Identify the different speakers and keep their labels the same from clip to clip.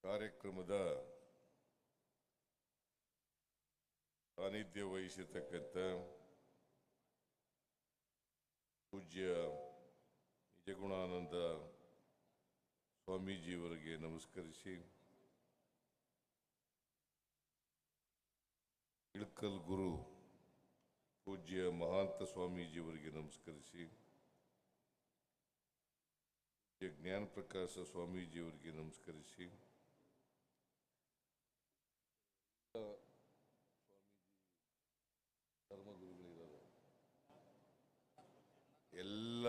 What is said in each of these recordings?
Speaker 1: ಕಾರ್ಯಕ್ರಮದ ಸಾನ್ನಿಧ್ಯ ವಹಿಸಿರ್ತಕ್ಕಂಥ ಪೂಜ್ಯ ನಿಜಗುಣಾನಂದ ಸ್ವಾಮೀಜಿಯವರಿಗೆ ನಮಸ್ಕರಿಸಿ, ಇಳಕಲ್ ಗುರು ಪೂಜ್ಯ ಮಹಾಂತ ಸ್ವಾಮೀಜಿಯವರಿಗೆ ನಮಸ್ಕರಿಸಿ, ಜ್ಞಾನ ಪ್ರಕಾಶ ಸ್ವಾಮೀಜಿಯವರಿಗೆ ನಮಸ್ಕರಿಸಿ, ಧರ್ಮಗುರುಗಳಿದ್ದಾರೆ, ಎಲ್ಲ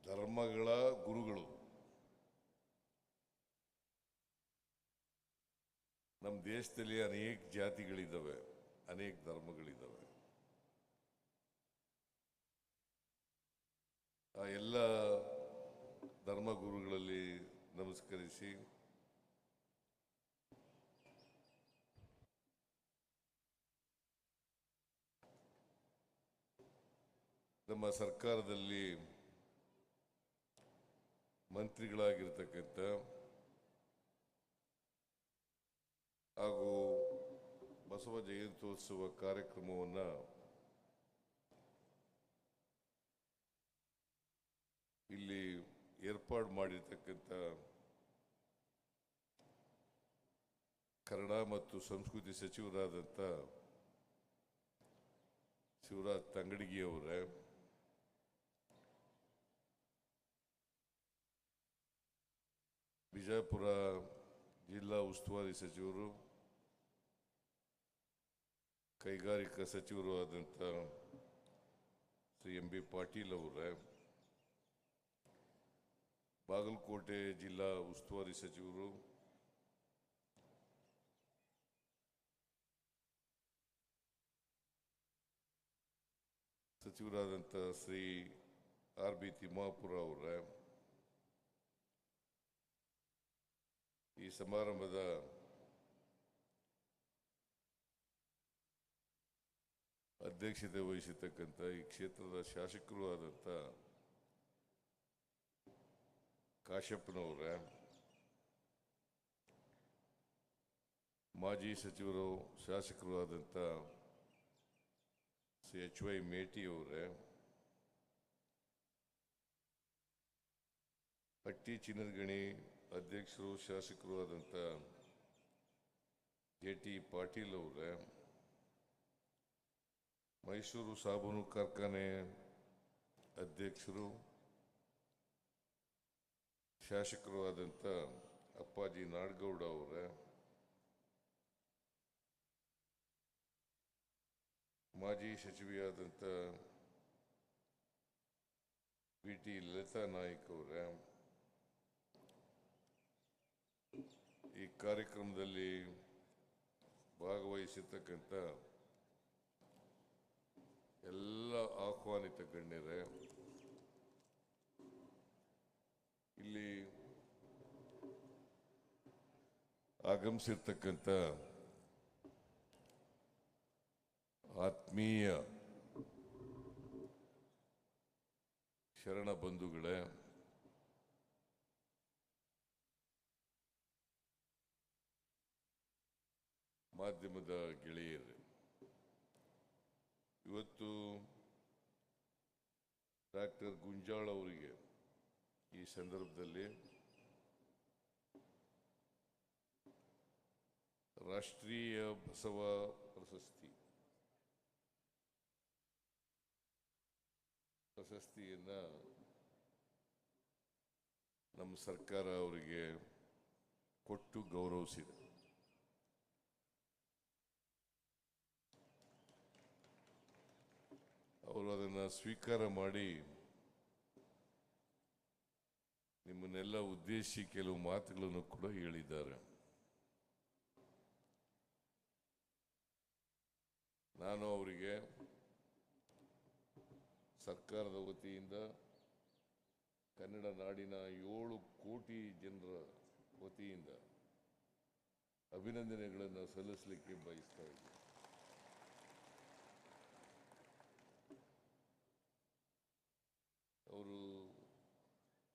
Speaker 1: ಧರ್ಮಗಳ ಗುರುಗಳು ನಮ್ಮ ದೇಶದಲ್ಲಿ ಅನೇಕ ಜಾತಿಗಳಿದ್ದಾವೆ, ಅನೇಕ ಧರ್ಮಗಳಿದ್ದಾವೆ. ಆ ಎಲ್ಲ ಧರ್ಮಗುರುಗಳಲ್ಲಿ ನಮಸ್ಕರಿಸಿ, ನಮ್ಮ ಸರ್ಕಾರದಲ್ಲಿ ಮಂತ್ರಿಗಳಾಗಿರ್ತಕ್ಕಂಥ ಹಾಗೂ ಬಸವ ಜಯಂತ್ಯೋತ್ಸವ ಕಾರ್ಯಕ್ರಮವನ್ನು ಇಲ್ಲಿ ಏರ್ಪಾಡು ಮಾಡಿರ್ತಕ್ಕಂಥ ಕನ್ನಡ ಮತ್ತು ಸಂಸ್ಕೃತಿ ಸಚಿವರಾದಂಥ ಶಿವರಾಜ್ ತಂಗಡಗಿಯವರೇ, ಬಿಜಾಪುರ ಜಿಲ್ಲಾ ಉಸ್ತುವಾರಿ ಸಚಿವರು, ಕೈಗಾರಿಕಾ ಸಚಿವರು ಆದಂಥ ಶ್ರೀ ಎಂ ಬಿ ಪಾಟೀಲ್ ಅವರೇ, ಬಾಗಲಕೋಟೆ ಜಿಲ್ಲಾ ಉಸ್ತುವಾರಿ ಸಚಿವರು, ಸಚಿವರಾದಂಥ ಶ್ರೀ ಆರ್ ಬಿ ತಿಮ್ಮಾಪುರ ಅವರೇ, ಈ ಸಮಾರಂಭದ ಅಧ್ಯಕ್ಷತೆ ವಹಿಸಿರ್ತಕ್ಕಂಥ ಈ ಕ್ಷೇತ್ರದ ಶಾಸಕರು ಆದಂಥ ಕಾಶ್ಯಪ್ಪನವರೇ, ಮಾಜಿ ಸಚಿವರು ಶಾಸಕರು ಆದಂಥ ಶ್ರೀ ಎಚ್ ವೈ ಮೇಟಿಯವರೇ, ಹಟ್ಟಿ ಚಿನ್ನದಗಣಿ ಅಧ್ಯಕ್ಷರು ಶಾಸಕರು ಆದಂಥ ಜೆ ಟಿ ಪಾಟೀಲ್ ಅವರೇ, ಮೈಸೂರು ಸಾಬೂನು ಕಾರ್ಖಾನೆ ಅಧ್ಯಕ್ಷರು ಶಾಸಕರು ಆದಂಥ ಅಪ್ಪಾಜಿ ನಾಡಗೌಡ ಅವರೇ, ಮಾಜಿ ಸಚಿವೆಯಾದಂಥ ಬಿ ಟಿ ಲಲಿತಾ ನಾಯ್ಕ್ ಅವರೇ, ಈ ಕಾರ್ಯಕ್ರಮದಲ್ಲಿ ಭಾಗವಹಿಸಿರ್ತಕ್ಕಂಥ ಎಲ್ಲ ಆಹ್ವಾನಿತ ಗಣ್ಯರೇ, ಇಲ್ಲಿ ಆಗಮಿಸಿರ್ತಕ್ಕಂಥ ಆತ್ಮೀಯ ಶರಣ ಬಂಧುಗಳೇ, ಮಾಧ್ಯಮದ ಗೆಳೆಯರೇ, ಇವತ್ತು ಡಾಕ್ಟರ್ ಗುಂಜಾಳ್ ಅವರಿಗೆ ಈ ಸಂದರ್ಭದಲ್ಲಿ ರಾಷ್ಟ್ರೀಯ ಬಸವ ಪ್ರಶಸ್ತಿಯನ್ನು ನಮ್ಮ ಸರ್ಕಾರ ಅವರಿಗೆ ಕೊಟ್ಟು ಗೌರವಿಸಿದೆ. ಅವರು ಅದನ್ನು ಸ್ವೀಕಾರ ಮಾಡಿ ನಿಮ್ಮನ್ನೆಲ್ಲ ಉದ್ದೇಶಿಸಿ ಕೆಲವು ಮಾತುಗಳನ್ನು ಕೂಡ ಹೇಳಿದ್ದಾರೆ. ನಾನು ಅವರಿಗೆ ಸರ್ಕಾರದ ವತಿಯಿಂದ ಕನ್ನಡ ನಾಡಿನ 7 ಕೋಟಿ ಜನರ ವತಿಯಿಂದ ಅಭಿನಂದನೆಗಳನ್ನು ಸಲ್ಲಿಸಲಿಕ್ಕೆ ಬಯಸ್ತಾ ಇದ್ದೀನಿ. ಅವರು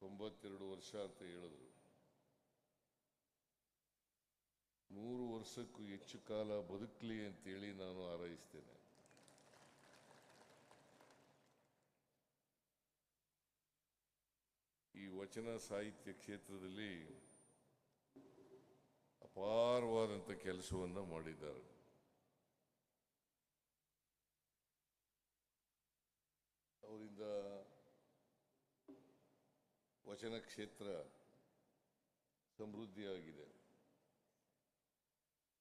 Speaker 1: 92 ವರ್ಷ ಅಂತ ಹೇಳಿದ್ರು. 100 ವರ್ಷಕ್ಕೂ ಹೆಚ್ಚು ಕಾಲ ಬದುಕಲಿ ಅಂತೇಳಿ ನಾನು ಹಾರೈಸ್ತೇನೆ. ಈ ವಚನ ಸಾಹಿತ್ಯ ಕ್ಷೇತ್ರದಲ್ಲಿ ಅಪಾರವಾದಂಥ ಕೆಲಸವನ್ನು ಮಾಡಿದ್ದಾರೆ. ಅವರಿಂದ ವಚನ ಕ್ಷೇತ್ರ ಸಮೃದ್ಧಿಯಾಗಿದೆ.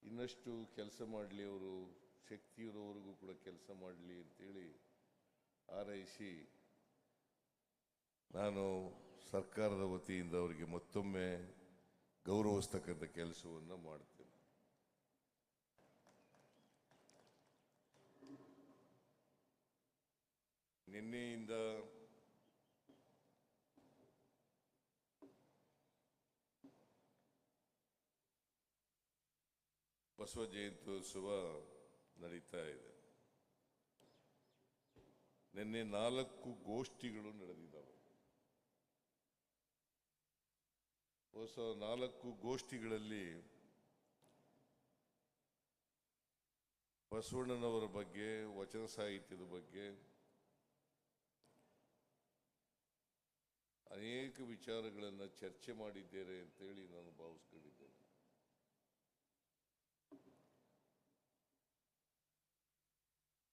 Speaker 1: ಇನ್ನಷ್ಟು ಕೆಲಸ ಮಾಡಲಿ, ಅವರು ಶಕ್ತಿಯಿರೋವರೆಗೂ ಕೂಡ ಕೆಲಸ ಮಾಡಲಿ ಅಂತೇಳಿ ಹಾರೈಸಿ ನಾನು ಸರ್ಕಾರದ ವತಿಯಿಂದ ಅವರಿಗೆ ಮತ್ತೊಮ್ಮೆ ಗೌರವಿಸ್ತಕ್ಕಂಥ ಕೆಲಸವನ್ನು ಮಾಡ್ತೇನೆ. ನಿನ್ನೆಯಿಂದ ಬಸವ ಜಯಂತ್ಯೋತ್ಸವ ನಡೀತಾ ಇದೆ. ನಿನ್ನೆ 4 ಗೋಷ್ಠಿಗಳು ನಡೆದಿದ್ದಾವೆ. 4 ಗೋಷ್ಠಿಗಳಲ್ಲಿ ಬಸವಣ್ಣನವರ ಬಗ್ಗೆ, ವಚನ ಸಾಹಿತ್ಯದ ಬಗ್ಗೆ ಅನೇಕ ವಿಚಾರಗಳನ್ನು ಚರ್ಚೆ ಮಾಡಿದ್ದೇನೆ ಅಂತೇಳಿ ನಾನು ಭಾವಿಸ್ಕೊಂಡಿದ್ದೇನೆ.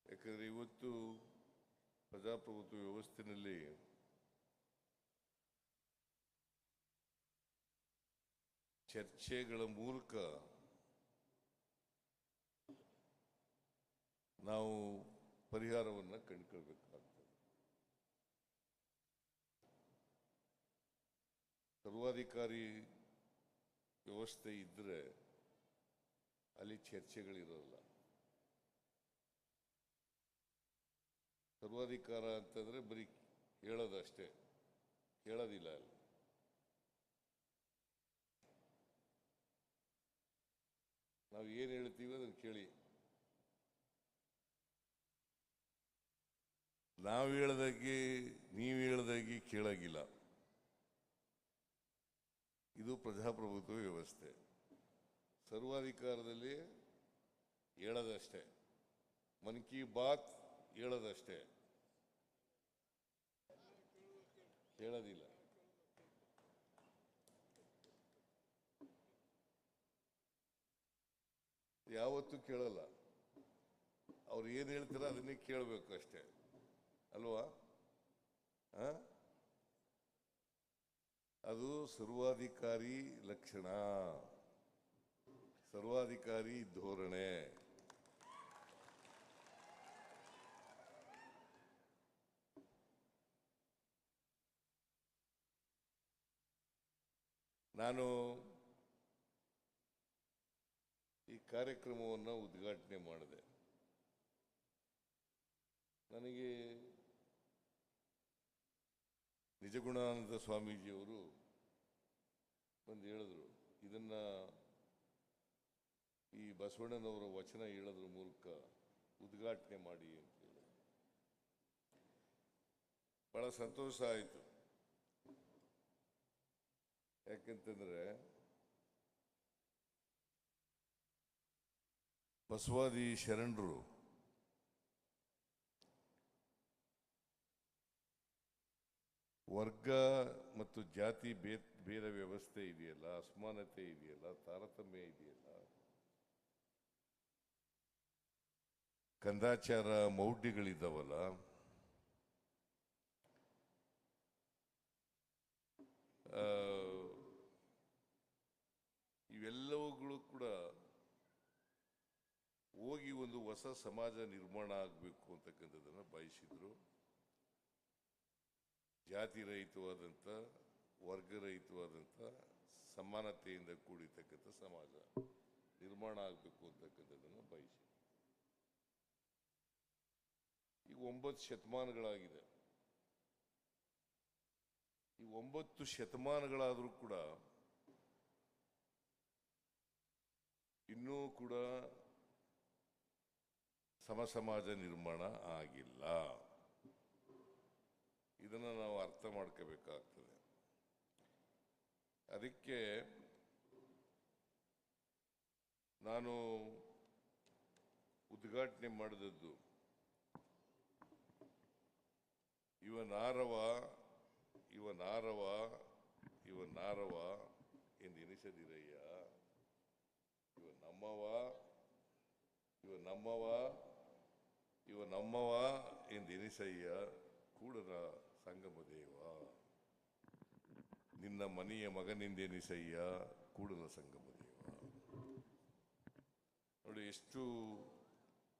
Speaker 1: ಯಾಕಂದರೆ ಇವತ್ತು ಪ್ರಜಾಪ್ರಭುತ್ವ ವ್ಯವಸ್ಥೆಯಲ್ಲಿ ಚರ್ಚೆಗಳ ಮೂಲಕ ನಾವು ಪರಿಹಾರವನ್ನು ಕಂಡುಕೊಳ್ಬೇಕಾಗ್ತದೆ. ಸರ್ವಾಧಿಕಾರಿ ವ್ಯವಸ್ಥೆ ಇದ್ದರೆ ಅಲ್ಲಿ ಚರ್ಚೆಗಳಿರೋಲ್ಲ. ಸರ್ವಾಧಿಕಾರ ಅಂತಂದರೆ ಬರೀ ಹೇಳೋದಷ್ಟೇ, ಕೇಳೋದಿಲ್ಲ. ಅಲ್ಲಿ ನಾವು ಏನು ಹೇಳ್ತೀವಿ ಅದನ್ನು ಕೇಳಿ. ನಾವು ಹೇಳ್ದಾಗೆ ನೀವು ಹೇಳ್ದಾಗೆ ಕೇಳೋಗಿಲ್ಲ. ಇದು ಪ್ರಜಾಪ್ರಭುತ್ವ ವ್ಯವಸ್ಥೆ. ಸರ್ವಾಧಿಕಾರದಲ್ಲಿ ಹೇಳೋದಷ್ಟೇ, ಮನ್ ಕಿ ಬಾತ್ ಹೇಳೋದಷ್ಟೇ, ಕೇಳೋದಿಲ್ಲ. ಯಾವತ್ತೂ ಕೇಳಲ್ಲ. ಅವ್ರು ಏನು ಹೇಳ್ತಾರೆ ಅದನ್ನೇ ಕೇಳಬೇಕು ಅಷ್ಟೇ ಅಲ್ವಾ? ಅದು ಸರ್ವಾಧಿಕಾರಿ ಲಕ್ಷಣ, ಸರ್ವಾಧಿಕಾರಿ ಧೋರಣೆ. ನಾನು ಈ ಕಾರ್ಯಕ್ರಮವನ್ನು ಉದ್ಘಾಟನೆ ಮಾಡಿದೆ. ನನಗೆ ನಿಜಗುಣಾನಂದ ಸ್ವಾಮೀಜಿಯವರು ಬಂದು ಹೇಳಿದ್ರು, ಇದನ್ನ ಈ ಬಸವಣ್ಣನವರ ವಚನ ಹೇಳೋದ್ರ ಮೂಲಕ ಉದ್ಘಾಟನೆ ಮಾಡಿ ಅಂತ ಹೇಳಿ. ಬಹಳ ಸಂತೋಷ ಆಯಿತು. ಯಾಕೆಂತಂದ್ರೆ ಬಸವಾದಿ ಶರಣರು ವರ್ಗ ಮತ್ತು ಜಾತಿ ಭೇದ ವ್ಯವಸ್ಥೆ ಇದೆಯಲ್ಲ, ಅಸಮಾನತೆ ಇದೆಯಲ್ಲ, ತಾರತಮ್ಯ ಇದೆಯಲ್ಲ, ಕಂದಾಚಾರ ಮೌಢ್ಯಗಳಿದ್ದಾವಲ್ಲ, ಇವೆಲ್ಲವುಗಳು ಕೂಡ ಹೋಗಿ ಒಂದು ಹೊಸ ಸಮಾಜ ನಿರ್ಮಾಣ ಆಗಬೇಕು ಅಂತಕ್ಕಂಥದ್ದನ್ನು ಬಯಸಿದ್ರು. ಜಾತಿ ರಹಿತವಾದಂಥ, ವರ್ಗರಹಿತವಾದಂಥ, ಸಮಾನತೆಯಿಂದ ಕೂಡಿರ್ತಕ್ಕಂಥ ಸಮಾಜ ನಿರ್ಮಾಣ ಆಗಬೇಕು ಅಂತಕ್ಕಂಥದ್ದನ್ನು ಬಯಸಿ. ಈಗ 9 ಶತಮಾನಗಳಾಗಿದೆ. ಈ 9 ಶತಮಾನಗಳಾದರೂ ಕೂಡ ಇನ್ನೂ ಕೂಡ ಸಮಾಜ ನಿರ್ಮಾಣ ಆಗಿಲ್ಲ. ಇದನ್ನು ನಾವು ಅರ್ಥ ಮಾಡ್ಕೋಬೇಕಾಗ್ತದೆ. ಅದಕ್ಕೆ ನಾನು ಉದ್ಘಾಟನೆ ಮಾಡಿದದ್ದು ಇವನಾರವ ಇವನಾರವ ಇವನಾರವ ಎಂದೆನಿಸದಿರಯ್ಯ, ನಮ್ಮವ ನಮ್ಮವ ನಮ್ಮವ ಎಂದೆನಿಸಯ್ಯ ಕೂಡಲ ಸಂಗಮ ದೇವ, ನಿನ್ನ ಮನೆಯ ಮಗನೆಂದೆನಿಸಯ್ಯ ಕೂಡಲ ಸಂಗಮ ದೇವ. ನೋಡಿ ಎಷ್ಟು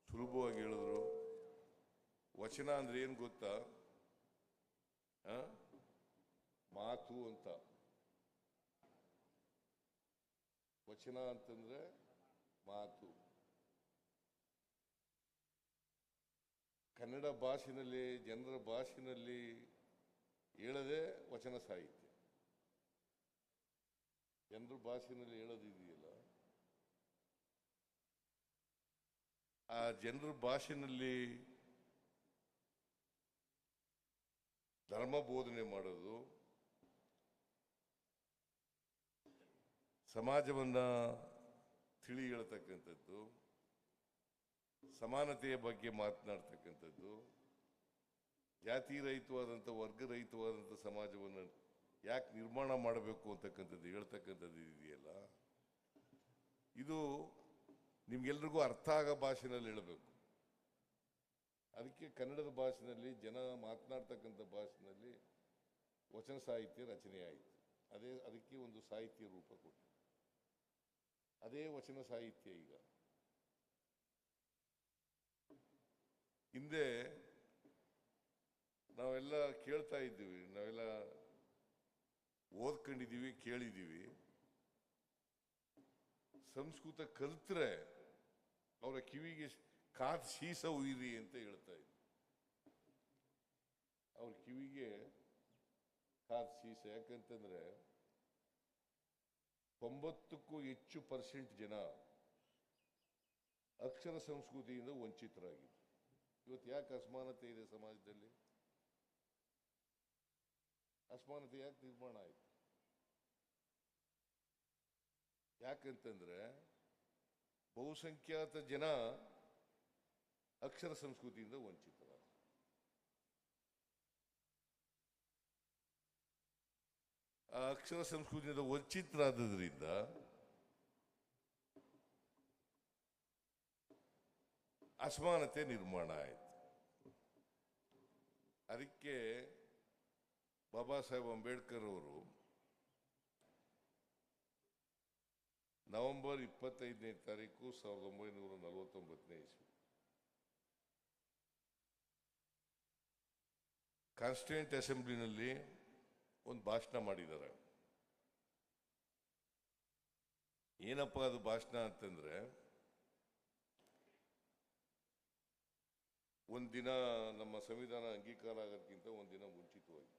Speaker 1: ಸುಲಭವಾಗಿ ಹೇಳಿದ್ರು. ವಚನ ಅಂದ್ರೆ ಏನು ಗೊತ್ತಾ? ಮಾತು ಅಂತ. ವಚನ ಅಂತಂದ್ರೆ ಮಾತು. ಕನ್ನಡ ಭಾಷೆನಲ್ಲಿ, ಜನರ ಭಾಷೆನಲ್ಲಿ ಹೇಳದೆ ವಚನ ಸಾಹಿತ್ಯ. ಜನರ ಭಾಷೆನಲ್ಲಿ ಹೇಳೋದಿದೆಯಲ್ಲ, ಆ ಜನರ ಭಾಷೆನಲ್ಲಿ ಧರ್ಮ ಬೋಧನೆ ಮಾಡೋದು, ಸಮಾಜವನ್ನ ತಿಳಿ ಹೇಳ್ತಕ್ಕಂಥದ್ದು, ಸಮಾನತೆಯ ಬಗ್ಗೆ ಮಾತನಾಡ್ತಕ್ಕಂಥದ್ದು, ಜಾತಿ ರಹಿತವಾದಂಥ, ವರ್ಗ ರಹಿತವಾದಂಥ ಸಮಾಜವನ್ನು ಯಾಕೆ ನಿರ್ಮಾಣ ಮಾಡಬೇಕು ಅಂತಕ್ಕಂಥದ್ದು ಹೇಳ್ತಕ್ಕಂಥದ್ದು ಇದೆಯಲ್ಲ, ಇದು ನಿಮ್ಗೆಲ್ರಿಗೂ ಅರ್ಥ ಆಗೋ ಭಾಷೆನಲ್ಲಿ ಹೇಳಬೇಕು. ಅದಕ್ಕೆ ಕನ್ನಡದ ಭಾಷೆನಲ್ಲಿ, ಜನ ಮಾತನಾಡ್ತಕ್ಕಂಥ ಭಾಷೆನಲ್ಲಿ ವಚನ ಸಾಹಿತ್ಯ ರಚನೆ ಆಯಿತು. ಅದಕ್ಕೆ ಒಂದು ಸಾಹಿತ್ಯ ರೂಪ ಕೊಟ್ಟು, ಅದೇ ವಚನ ಸಾಹಿತ್ಯ. ಈಗ ಹಿಂದೆ ನಾವೆಲ್ಲ ಕೇಳ್ತಾ ಇದ್ದೀವಿ, ನಾವೆಲ್ಲ ಓದ್ಕೊಂಡಿದ್ದೀವಿ, ಕೇಳಿದ್ದೀವಿ. ಸಂಸ್ಕೃತ ಕಲ್ತ್ರೆ ಅವರ ಕಿವಿಗೆ ಕಾದ್ ಶೀಸ ಉಯಿರಿ ಅಂತ ಹೇಳ್ತಾ ಇದ್ರು. ಅವ್ರ ಕಿವಿಗೆ ಕಾದ್ ಶೀಸ. ಯಾಕಂತಂದ್ರೆ 90ಕ್ಕೂ ಹೆಚ್ಚು % ಜನ ಅಕ್ಷರ ಸಂಸ್ಕೃತಿಯಿಂದ ವಂಚಿತರಾಗಿದ್ರು. ಇವತ್ತು ಯಾಕೆ ಅಸಮಾನತೆ ಇದೆ ಸಮಾಜದಲ್ಲಿ? ಅಸಮಾನತೆ ಯಾಕೆ ನಿರ್ಮಾಣ ಆಯಿತು? ಯಾಕಂತಂದ್ರೆ ಬಹುಸಂಖ್ಯಾತ ಜನ ಅಕ್ಷರ ಸಂಸ್ಕೃತಿಯಿಂದ ವಂಚಿತರಾದ. ಆ ಅಕ್ಷರ ಸಂಸ್ಕೃತಿಯಿಂದ ವಂಚಿತರಾದ್ರಿಂದ ಅಸಮಾನತೆ ನಿರ್ಮಾಣ ಆಯಿತು. ಅದಕ್ಕೆ ಬಾಬಾ ಸಾಹೇಬ್ ಅಂಬೇಡ್ಕರ್ ಅವರು ನವೆಂಬರ್ 25ನೇ ತಾರೀಕು 1949 ಇಸ್ವಿ ಕಾನ್ಸ್ಟಿಟ್ಯೂಂಟ್ ಅಸೆಂಬ್ಲಿನಲ್ಲಿ ಒಂದು ಭಾಷಣ ಮಾಡಿದ್ದಾರೆ. ಏನಪ್ಪ ಅದು ಭಾಷಣ ಅಂತಂದ್ರೆ, ಒಂದಿನ ನಮ್ಮ ಸಂವಿಧಾನ ಅಂಗೀಕಾರ ಆಗೋದಕ್ಕಿಂತ ಒಂದಿನ ಮುಂಚಿತವಾಗಿ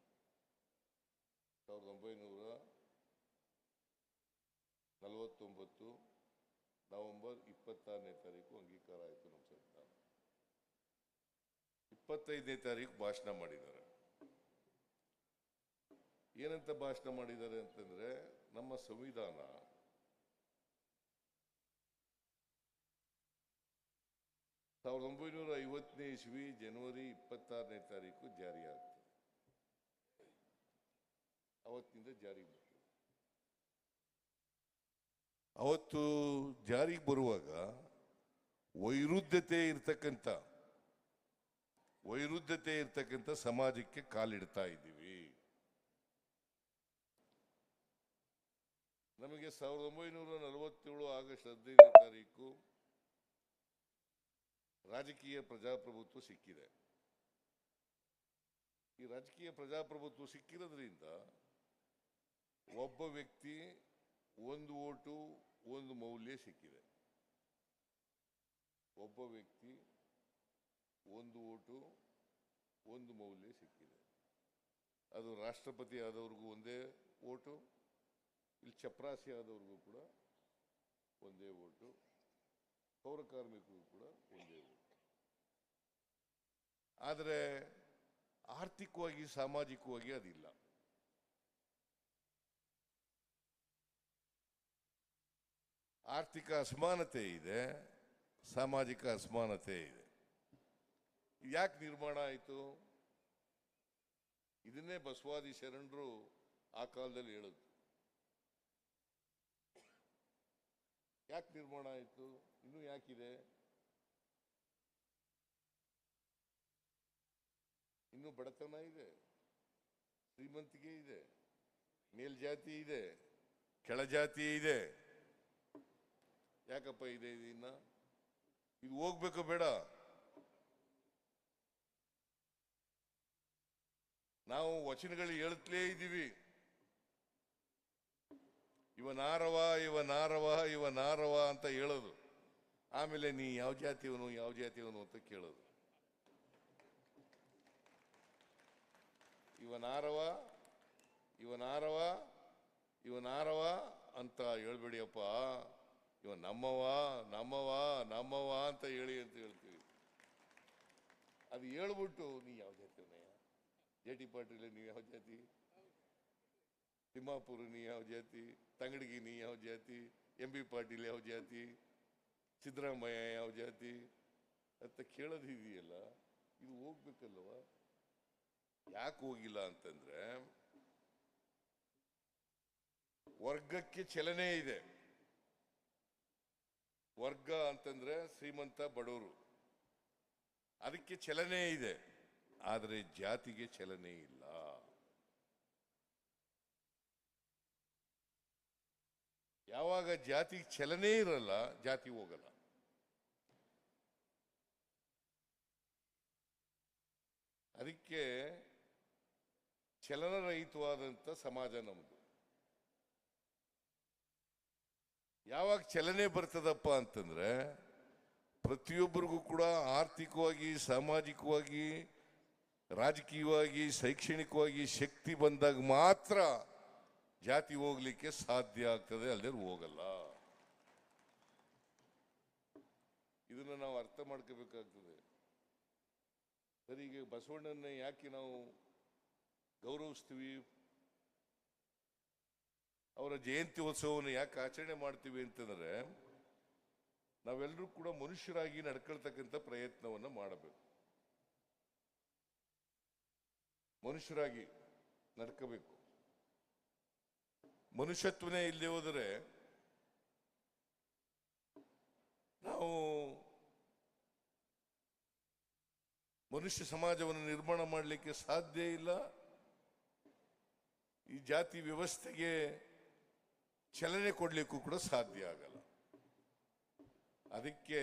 Speaker 1: 1949 ನವೆಂಬರ್ 26ನೇ ತಾರೀಕು ಅಂಗೀಕಾರ ಆಯಿತು ನಮ್ಮ ಸಂವಿಧಾನ. 25ನೇ ತಾರೀಕು ಭಾಷಣ ಮಾಡಿದ್ದಾರೆ. ಏನಂತ ಭಾಷಣ ಮಾಡಿದ್ದಾರೆ ಅಂತಂದ್ರೆ, ನಮ್ಮ ಸಂವಿಧಾನ ಸಾವಿರದ 1950ನೇ ಇಸ್ವಿ ಜನವರಿ 26ನೇ ತಾರೀಕು ಜಾರಿ ಆಗ್ತದೆ. ಅವತ್ತಿನಿಂದ ಜಾರಿಗೆ ಬರ್ತದೆ. ಅವತ್ತು ಜಾರಿಗೆ ಬರುವಾಗ ವೈರುಧ್ಯತೆ ಇರ್ತಕ್ಕಂಥ ಸಮಾಜಕ್ಕೆ ಕಾಲಿಡ್ತಾ ಇದ್ದೀವಿ. ನಮಗೆ 1947 ಆಗಸ್ಟ್ 15ನೇ ತಾರೀಕು ರಾಜಕೀಯ ಪ್ರಜಾಪ್ರಭುತ್ವ ಸಿಕ್ಕಿದೆ. ಈ ರಾಜಕೀಯ ಪ್ರಜಾಪ್ರಭುತ್ವ ಸಿಕ್ಕಿರೋದ್ರಿಂದ ಒಬ್ಬ ವ್ಯಕ್ತಿ ಒಂದು ಓಟು ಒಂದು ಮೌಲ್ಯ ಸಿಕ್ಕಿದೆ. ಒಬ್ಬ ವ್ಯಕ್ತಿ ಒಂದು ಓಟು ಒಂದು ಮೌಲ್ಯ ಸಿಕ್ಕಿದೆ. ಅದು ರಾಷ್ಟ್ರಪತಿ ಆದವ್ರಿಗೂ ಒಂದೇ ಓಟು, ಇಲ್ಲಿ ಚಪರಾಸಿ ಆದವ್ರಿಗೂ ಕೂಡ ಒಂದೇ ಓಟು, ಪೌರ ಕಾರ್ಮಿಕರಿಗೂ ಕೂಡ ಒಂದೇ ಓಟು. ಆದರೆ ಆರ್ಥಿಕವಾಗಿ, ಸಾಮಾಜಿಕವಾಗಿ ಅದಿಲ್ಲ. ಆರ್ಥಿಕ ಅಸಮಾನತೆ ಇದೆ, ಸಾಮಾಜಿಕ ಅಸಮಾನತೆ ಇದೆ. ಯಾಕೆ ನಿರ್ಮಾಣ ಆಯಿತು? ಇದನ್ನೇ ಬಸವಾದಿ ಶರಣರು ಆ ಕಾಲದಲ್ಲಿ ಹೇಳಿದ್ರು. ಯಾಕೆ ನಿರ್ಮಾಣ ಆಯಿತು? ಇನ್ನೂ ಯಾಕಿದೆ? ಇನ್ನೂ ಬಡತನ ಇದೆ, ಶ್ರೀಮಂತಿಕೆ ಇದೆ, ಮೇಲ್ಜಾತಿ ಇದೆ, ಕೆಳಜಾತಿ ಇದೆ. ಯಾಕಪ್ಪ ಇದೆ? ಇದು ಹೋಗ್ಬೇಕು ಬೇಡ? ನಾವು ವಚನಗಳು ಹೇಳುತ್ತಲೇ ಇದ್ದೀವಿ, ಇವನಾರವ ಇವನಾರವ ಇವನಾರವ ಅಂತ ಹೇಳೋದು. ಆಮೇಲೆ ನೀ ಯಾವ ಜಾತಿಯವನು ಯಾವ ಜಾತಿಯವನು ಅಂತ ಕೇಳೋದು. ಇವನಾರವ ಇವನಾರವ ಇವನಾರವ ಅಂತ ಹೇಳ್ಬೇಡಿಯಪ್ಪ, ಇವ ನಮ್ಮವ ನಮ್ಮವ ನಮ್ಮವ ಅಂತ ಹೇಳಿ ಅಂತ ಹೇಳ್ತೀವಿ. ಅದು ಹೇಳ್ಬಿಟ್ಟು ನೀ ಯಾವ ಜಾತಿಯವನಯ್ಯ? ಜೆ.ಟಿ. ಪಾಟೀಲ್ ನೀವು ಯಾವ ಜಾತಿ? ತಿಮ್ಮಾಪುರ ನೀ ಯಾವ ಜಾತಿ? ತಂಗಡಿಗೆ ನೀ ಯಾವ ಜಾತಿ? ಎಂ.ಬಿ. ಪಾಟೀಲ್ ಯಾವ ಜಾತಿ? ಸಿದ್ದರಾಮಯ್ಯ ಯಾವ ಜಾತಿ ಅಂತ ಕೇಳೋದಿದೆಯಲ್ಲ, ಇದು ಹೋಗ್ಬೇಕಲ್ವ? ಯಾಕೆ ಹೋಗಿಲ್ಲ ಅಂತಂದ್ರೆ, ವರ್ಗಕ್ಕೆ ಚಲನೆ ಇದೆ. ವರ್ಗ ಅಂತಂದ್ರೆ ಶ್ರೀಮಂತ ಬಡವರು, ಅದಕ್ಕೆ ಚಲನೆ ಇದೆ. ಆದರೆ ಜಾತಿಗೆ ಚಲನೆ ಇಲ್ಲ. ಯಾವಾಗ ಜಾತಿ ಚಲನೆ ಇರಲ್ಲ, ಜಾತಿ ಹೋಗಲ್ಲ. ಅದಕ್ಕೆ ಚಲನರಹಿತವಾದಂಥ ಸಮಾಜ ನಮ್ಮದು. ಯಾವಾಗ ಚಲನೆ ಬರ್ತದಪ್ಪ ಅಂತಂದ್ರೆ, ಪ್ರತಿಯೊಬ್ಬರಿಗೂ ಕೂಡ ಆರ್ಥಿಕವಾಗಿ, ಸಾಮಾಜಿಕವಾಗಿ, ರಾಜಕೀಯವಾಗಿ, ಶೈಕ್ಷಣಿಕವಾಗಿ ಶಕ್ತಿ ಬಂದಾಗ ಮಾತ್ರ ಜಾತಿ ಹೋಗ್ಲಿಕ್ಕೆ ಸಾಧ್ಯ ಆಗ್ತದೆ, ಅಲ್ಲದೆ ಹೋಗಲ್ಲ. ಇದನ್ನು ನಾವು ಅರ್ಥ ಮಾಡ್ಕೋಬೇಕಾಗ್ತದೆ. ಸರಿ, ಈಗ ಬಸವಣ್ಣನ ಯಾಕೆ ನಾವು ಗೌರವಿಸ್ತೀವಿ, ಅವರ ಜಯಂತಿ ಉತ್ಸವವನ್ನು ಯಾಕೆ ಆಚರಣೆ ಮಾಡ್ತೀವಿ ಅಂತಂದ್ರೆ, ನಾವೆಲ್ಲರೂ ಕೂಡ ಮನುಷ್ಯರಾಗಿ ನಡ್ಕೊಳ್ತಕ್ಕಂಥ ಪ್ರಯತ್ನವನ್ನು ಮಾಡಬೇಕು. ಮನುಷ್ಯರಾಗಿ ನಡ್ಕೋಬೇಕು. ಮನುಷ್ಯತ್ವನೇ ಇಲ್ಲದೆ ಹೋದರೆ ನಾವು ಮನುಷ್ಯ ಸಮಾಜವನ್ನು ನಿರ್ಮಾಣ ಮಾಡಲಿಕ್ಕೆ ಸಾಧ್ಯ ಇಲ್ಲ. ಈ ಜಾತಿ ವ್ಯವಸ್ಥೆಗೆ ಚಲನೆ ಕೊಡಲಿಕ್ಕೂ ಕೂಡ ಸಾಧ್ಯ ಆಗಲ್ಲ. ಅದಕ್ಕೆ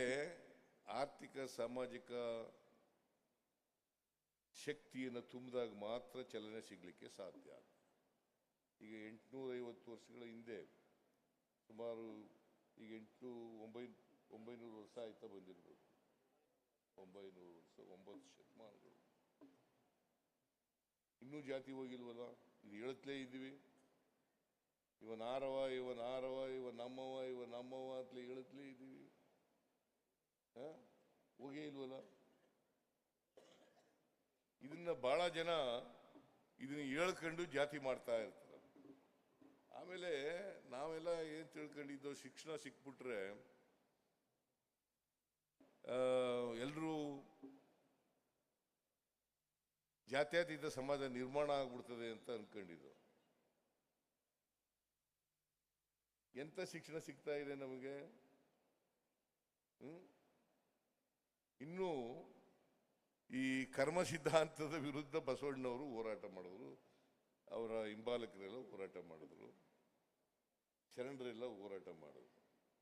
Speaker 1: ಆರ್ಥಿಕ ಸಾಮಾಜಿಕ ಶಕ್ತಿಯನ್ನು ತುಂಬಿದಾಗ ಮಾತ್ರ ಚಲನೆ ಸಿಗಲಿಕ್ಕೆ ಸಾಧ್ಯ. ಈಗ 850 ವರ್ಷಗಳ ಹಿಂದೆ, ಸುಮಾರು ಈಗ 900 ವರ್ಷ ಆಯ್ತಾ ಬಂದಿರ್ಬೋದು, 900 ವರ್ಷ, 9 ಶತಮಾನಗಳು. ಇನ್ನೂ ಜಾತಿ ಹೋಗಿಲ್ವಲ್ಲ? ಇದು ಹೇಳುತ್ತಲೇ ಇದ್ದೀವಿ, ಇವನಾರವ ಇವನಾರವ ಇವ ನಮ್ಮವ ಇವ ನಮ್ಮವ ಅಂತಲೇ ಹೇಳುತ್ತಲೇ ಇದ್ದೀವಿ. ಹೋಗೇ ಇಲ್ವಲ್ಲ? ಇದನ್ನ ಬಹಳ ಜನ ಇದನ್ನ ಹೇಳ್ಕೊಂಡು ಜಾತಿ ಮಾಡ್ತಾ ಇರ್ತಾರೆ. ಆಮೇಲೆ ನಾವೆಲ್ಲ ಏನ್ ತಿಳ್ಕೊಂಡಿದ್ದೋ, ಶಿಕ್ಷಣ ಸಿಕ್ಬಿಟ್ರೆ ಎಲ್ಲರೂ ಜಾತ್ಯತೀತ ಸಮಾಜ ನಿರ್ಮಾಣ ಆಗ್ಬಿಡ್ತದೆ ಅಂತ ಅನ್ಕೊಂಡಿದ್ದು. ಎಂತ ಶಿಕ್ಷಣ ಸಿಗ್ತಾ ಇದೆ ನಮಗೆ? ಇನ್ನು ಈ ಕರ್ಮ ಸಿದ್ಧಾಂತದ ವಿರುದ್ಧ ಬಸವಣ್ಣವರು ಹೋರಾಟ ಮಾಡಿದ್ರು, ಅವರ ಹಿಂಬಾಲಕರೆಲ್ಲ ಹೋರಾಟ ಮಾಡಿದ್ರು, ಶರಣರೆಲ್ಲ ಹೋರಾಟ ಮಾಡಿದ್ರು.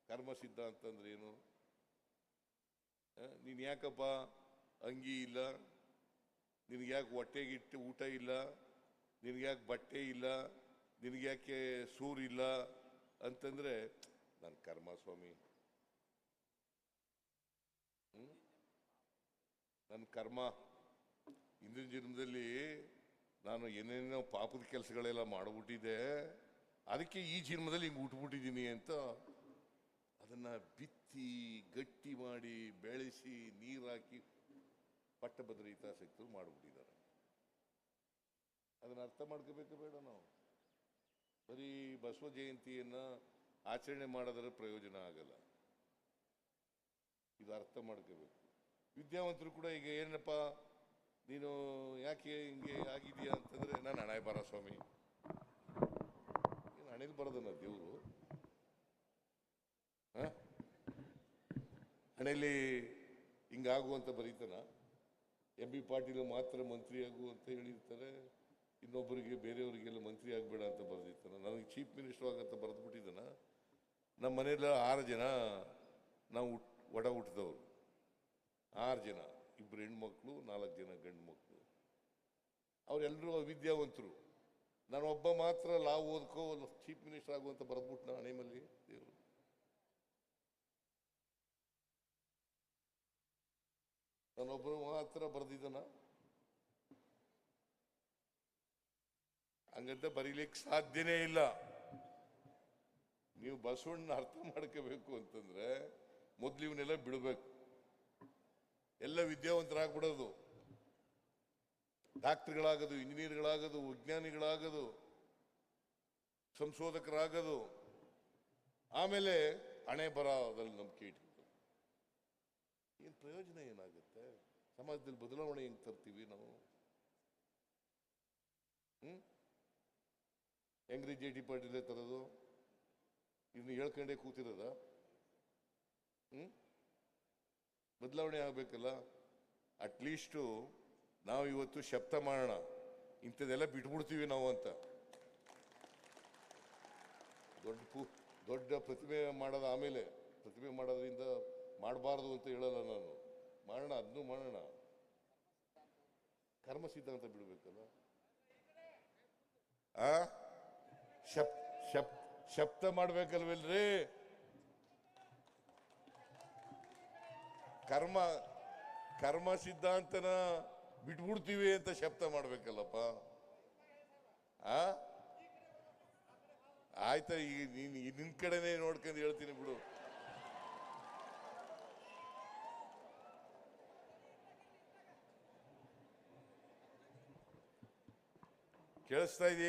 Speaker 1: ಕರ್ಮ ಸಿದ್ಧಾಂತ ಅಂದ್ರೆ ಏನು? ನೀನ್ ಯಾಕಪ್ಪ ಅಂಗಿ ಇಲ್ಲ, ನಿನಗೆ ಯಾಕೆ ಹೊಟ್ಟೆಗಿಟ್ಟು ಊಟ ಇಲ್ಲ, ನಿನಗೆ ಯಾಕೆ ಬಟ್ಟೆ ಇಲ್ಲ, ನಿನಗೆ ಯಾಕೆ ಸೂರಿಲ್ಲ ಅಂತಂದ್ರೆ, ನನ್ನ ಕರ್ಮ ಸ್ವಾಮಿ, ನನ್ನ ಕರ್ಮ, ಹಿಂದಿನ ಜನ್ಮದಲ್ಲಿ ನಾನು ಏನೇನೋ ಪಾಪದ ಕೆಲಸಗಳೆಲ್ಲ ಮಾಡಿಬಿಟ್ಟಿದ್ದೆ, ಅದಕ್ಕೆ ಈ ಜನ್ಮದಲ್ಲಿ ಹಿಂಗೆ ಹುಟ್ಟುಬಿಟ್ಟಿದ್ದೀನಿ ಅಂತ ಅದನ್ನ ಬಿತ್ತಿ ಗಟ್ಟಿ ಮಾಡಿ ಬೆಳೆಸಿ ನೀರು ಹಾಕಿ ಪಟ್ಟಭದ್ರ ಹಿತಾಸಕ್ತರು ಮಾಡಿಬಿಟ್ಟಿದ್ದಾರೆ. ಅದನ್ನ ಅರ್ಥ ಮಾಡ್ಕೋಬೇಕು ಬೇಡ ನಾವು? ಬರೀ ಬಸವ ಜಯಂತಿಯನ್ನ ಆಚರಣೆ ಮಾಡಿದ್ರೆ ಪ್ರಯೋಜನ ಆಗಲ್ಲ. ಇದು ಅರ್ಥ ಮಾಡ್ಕೋಬೇಕು. ವಿದ್ಯಾವಂತರು ಕೂಡ ಈಗ ಏನಪ್ಪ ನೀನು ಯಾಕೆ ಹಿಂಗೆ ಆಗಿದೆಯಾ ಅಂತಂದ್ರೆ, ನಾನು ಹಣೆ ಬರ ಸ್ವಾಮಿ, ಏನು ಹಣೆಲಿ ಬರೋದನ್ನ ದೇವರು ಹಣೆಯಲ್ಲಿ ಹಿಂಗಾಗುವಂತ ಬರೀತಾನ? MB ಪಾಟೀಲ್ ಮಾತ್ರ ಮಂತ್ರಿ ಆಗು ಅಂತ ಹೇಳಿರ್ತಾರೆ, ಇನ್ನೊಬ್ಬರಿಗೆ ಬೇರೆಯವರಿಗೆಲ್ಲ ಮಂತ್ರಿ ಆಗಬೇಡ ಅಂತ ಬರೆದಿರ್ತಾನೆ. ನನಗೆ ಚೀಫ್ ಮಿನಿಸ್ಟರ್ ಆಗಂತ ಬರೆದ್ಬಿಟ್ಟಿದ್ದಾನ. ನಮ್ಮ ಮನೆಯಲ್ಲ 6 ಜನ ನಾವು ಒಡ ಹುಟ್ಟಿದವರು, 6 ಜನ, 2 ಹೆಣ್ಮಕ್ಳು 4 ಜನ ಗಂಡು ಮಕ್ಕಳು. ಅವರೆಲ್ಲರೂ ವಿದ್ಯಾವಂತರು. ನಾನು ಒಬ್ಬ ಮಾತ್ರ ಲಾ ಓದ್ಕೋ ಚೀಫ್ ಮಿನಿಸ್ಟರ್ ಆಗುವಂತ ಬರೆದ್ಬಿಟ್ಟು ಹಣೆ ಮೇಲೆ ದೇವರು. ನಾನೊಬ್ಬರು ಮಾತ್ರ ಬರೆದಿದ್ದಾನ? ಹಂಗಂತ ಬರೀಲಿಕ್ಕೆ ಸಾಧ್ಯನೇ ಇಲ್ಲ. ನೀವು ಬಸವಣ್ಣ ಅರ್ಥ ಮಾಡ್ಕೋಬೇಕು ಅಂತಂದ್ರೆ ಮೊದ್ಲು ಇವನ್ನೆಲ್ಲ ಬಿಡಬೇಕು. ಎಲ್ಲ ವಿದ್ಯಾವಂತರಾಗ್ಬಿಡೋದು, ಡಾಕ್ಟರ್ಗಳಾಗೋದು, ಇಂಜಿನಿಯರ್ಗಳಾಗೋದು, ವಿಜ್ಞಾನಿಗಳಾಗೋದು, ಸಂಶೋಧಕರಾಗೋದು, ಆಮೇಲೆ ಹಣೆ ಬರದಲ್ಲಿ ನಂಬಿಕೆ ಇಟ್ಕೊಂಡು ಏನು ಪ್ರಯೋಜನ ಏನಾಗುತ್ತೆ? ಸಮಾಜದಲ್ಲಿ ಬದಲಾವಣೆ ಹೆಂಗ್ ತರ್ತೀವಿ ನಾವು? ಹೆಂಗ್ರಿ JT ಪಾಟೀಲ್ ತರೋದು? ಇನ್ನು ಹೇಳ್ಕೊಂಡೇ ಕೂತಿರೋದ? ಬದಲಾವಣೆ ಆಗ್ಬೇಕಲ್ಲ. ಅಟ್ಲೀಸ್ಟು ನಾವು ಇವತ್ತು ಶಬ್ದ ಮಾಡೋಣ, ಇಂಥದ್ದೆಲ್ಲ ಬಿಟ್ಬಿಡ್ತೀವಿ ನಾವು ಅಂತ. ದೊಡ್ಡ ಪ್ರತಿಮೆ ಮಾಡೋದು ಆಮೇಲೆ, ಪ್ರತಿಮೆ ಮಾಡೋದ್ರಿಂದ ಮಾಡಬಾರ್ದು ಅಂತ ಹೇಳಲ್ಲ ನಾನು. ಮಾಡೋಣ, ಅದನ್ನು ಮಾಡೋಣ. ಕರ್ಮ ಸಿದ್ಧಾಂತ ಬಿಡಬೇಕಲ್ಲ. ಶಬ್ದ ಮಾಡ್ಬೇಕಲ್ವಲ್ರಿ? ಕರ್ಮ ಸಿದ್ಧಾಂತನ ಬಿಟ್ಬಿಡ್ತೀವಿ ಅಂತ ಶಬ್ದ ಮಾಡ್ಬೇಕಲ್ಲಪ್ಪ. ಆಯ್ತಾ, ಈಗ ನಿನ್ ಕಡೆನೆ ನೋಡ್ಕೊಂಡು ಹೇಳ್ತೀನಿ ಬಿಡು. ಕೇಳಿಸ್ತಾ ಇದೆ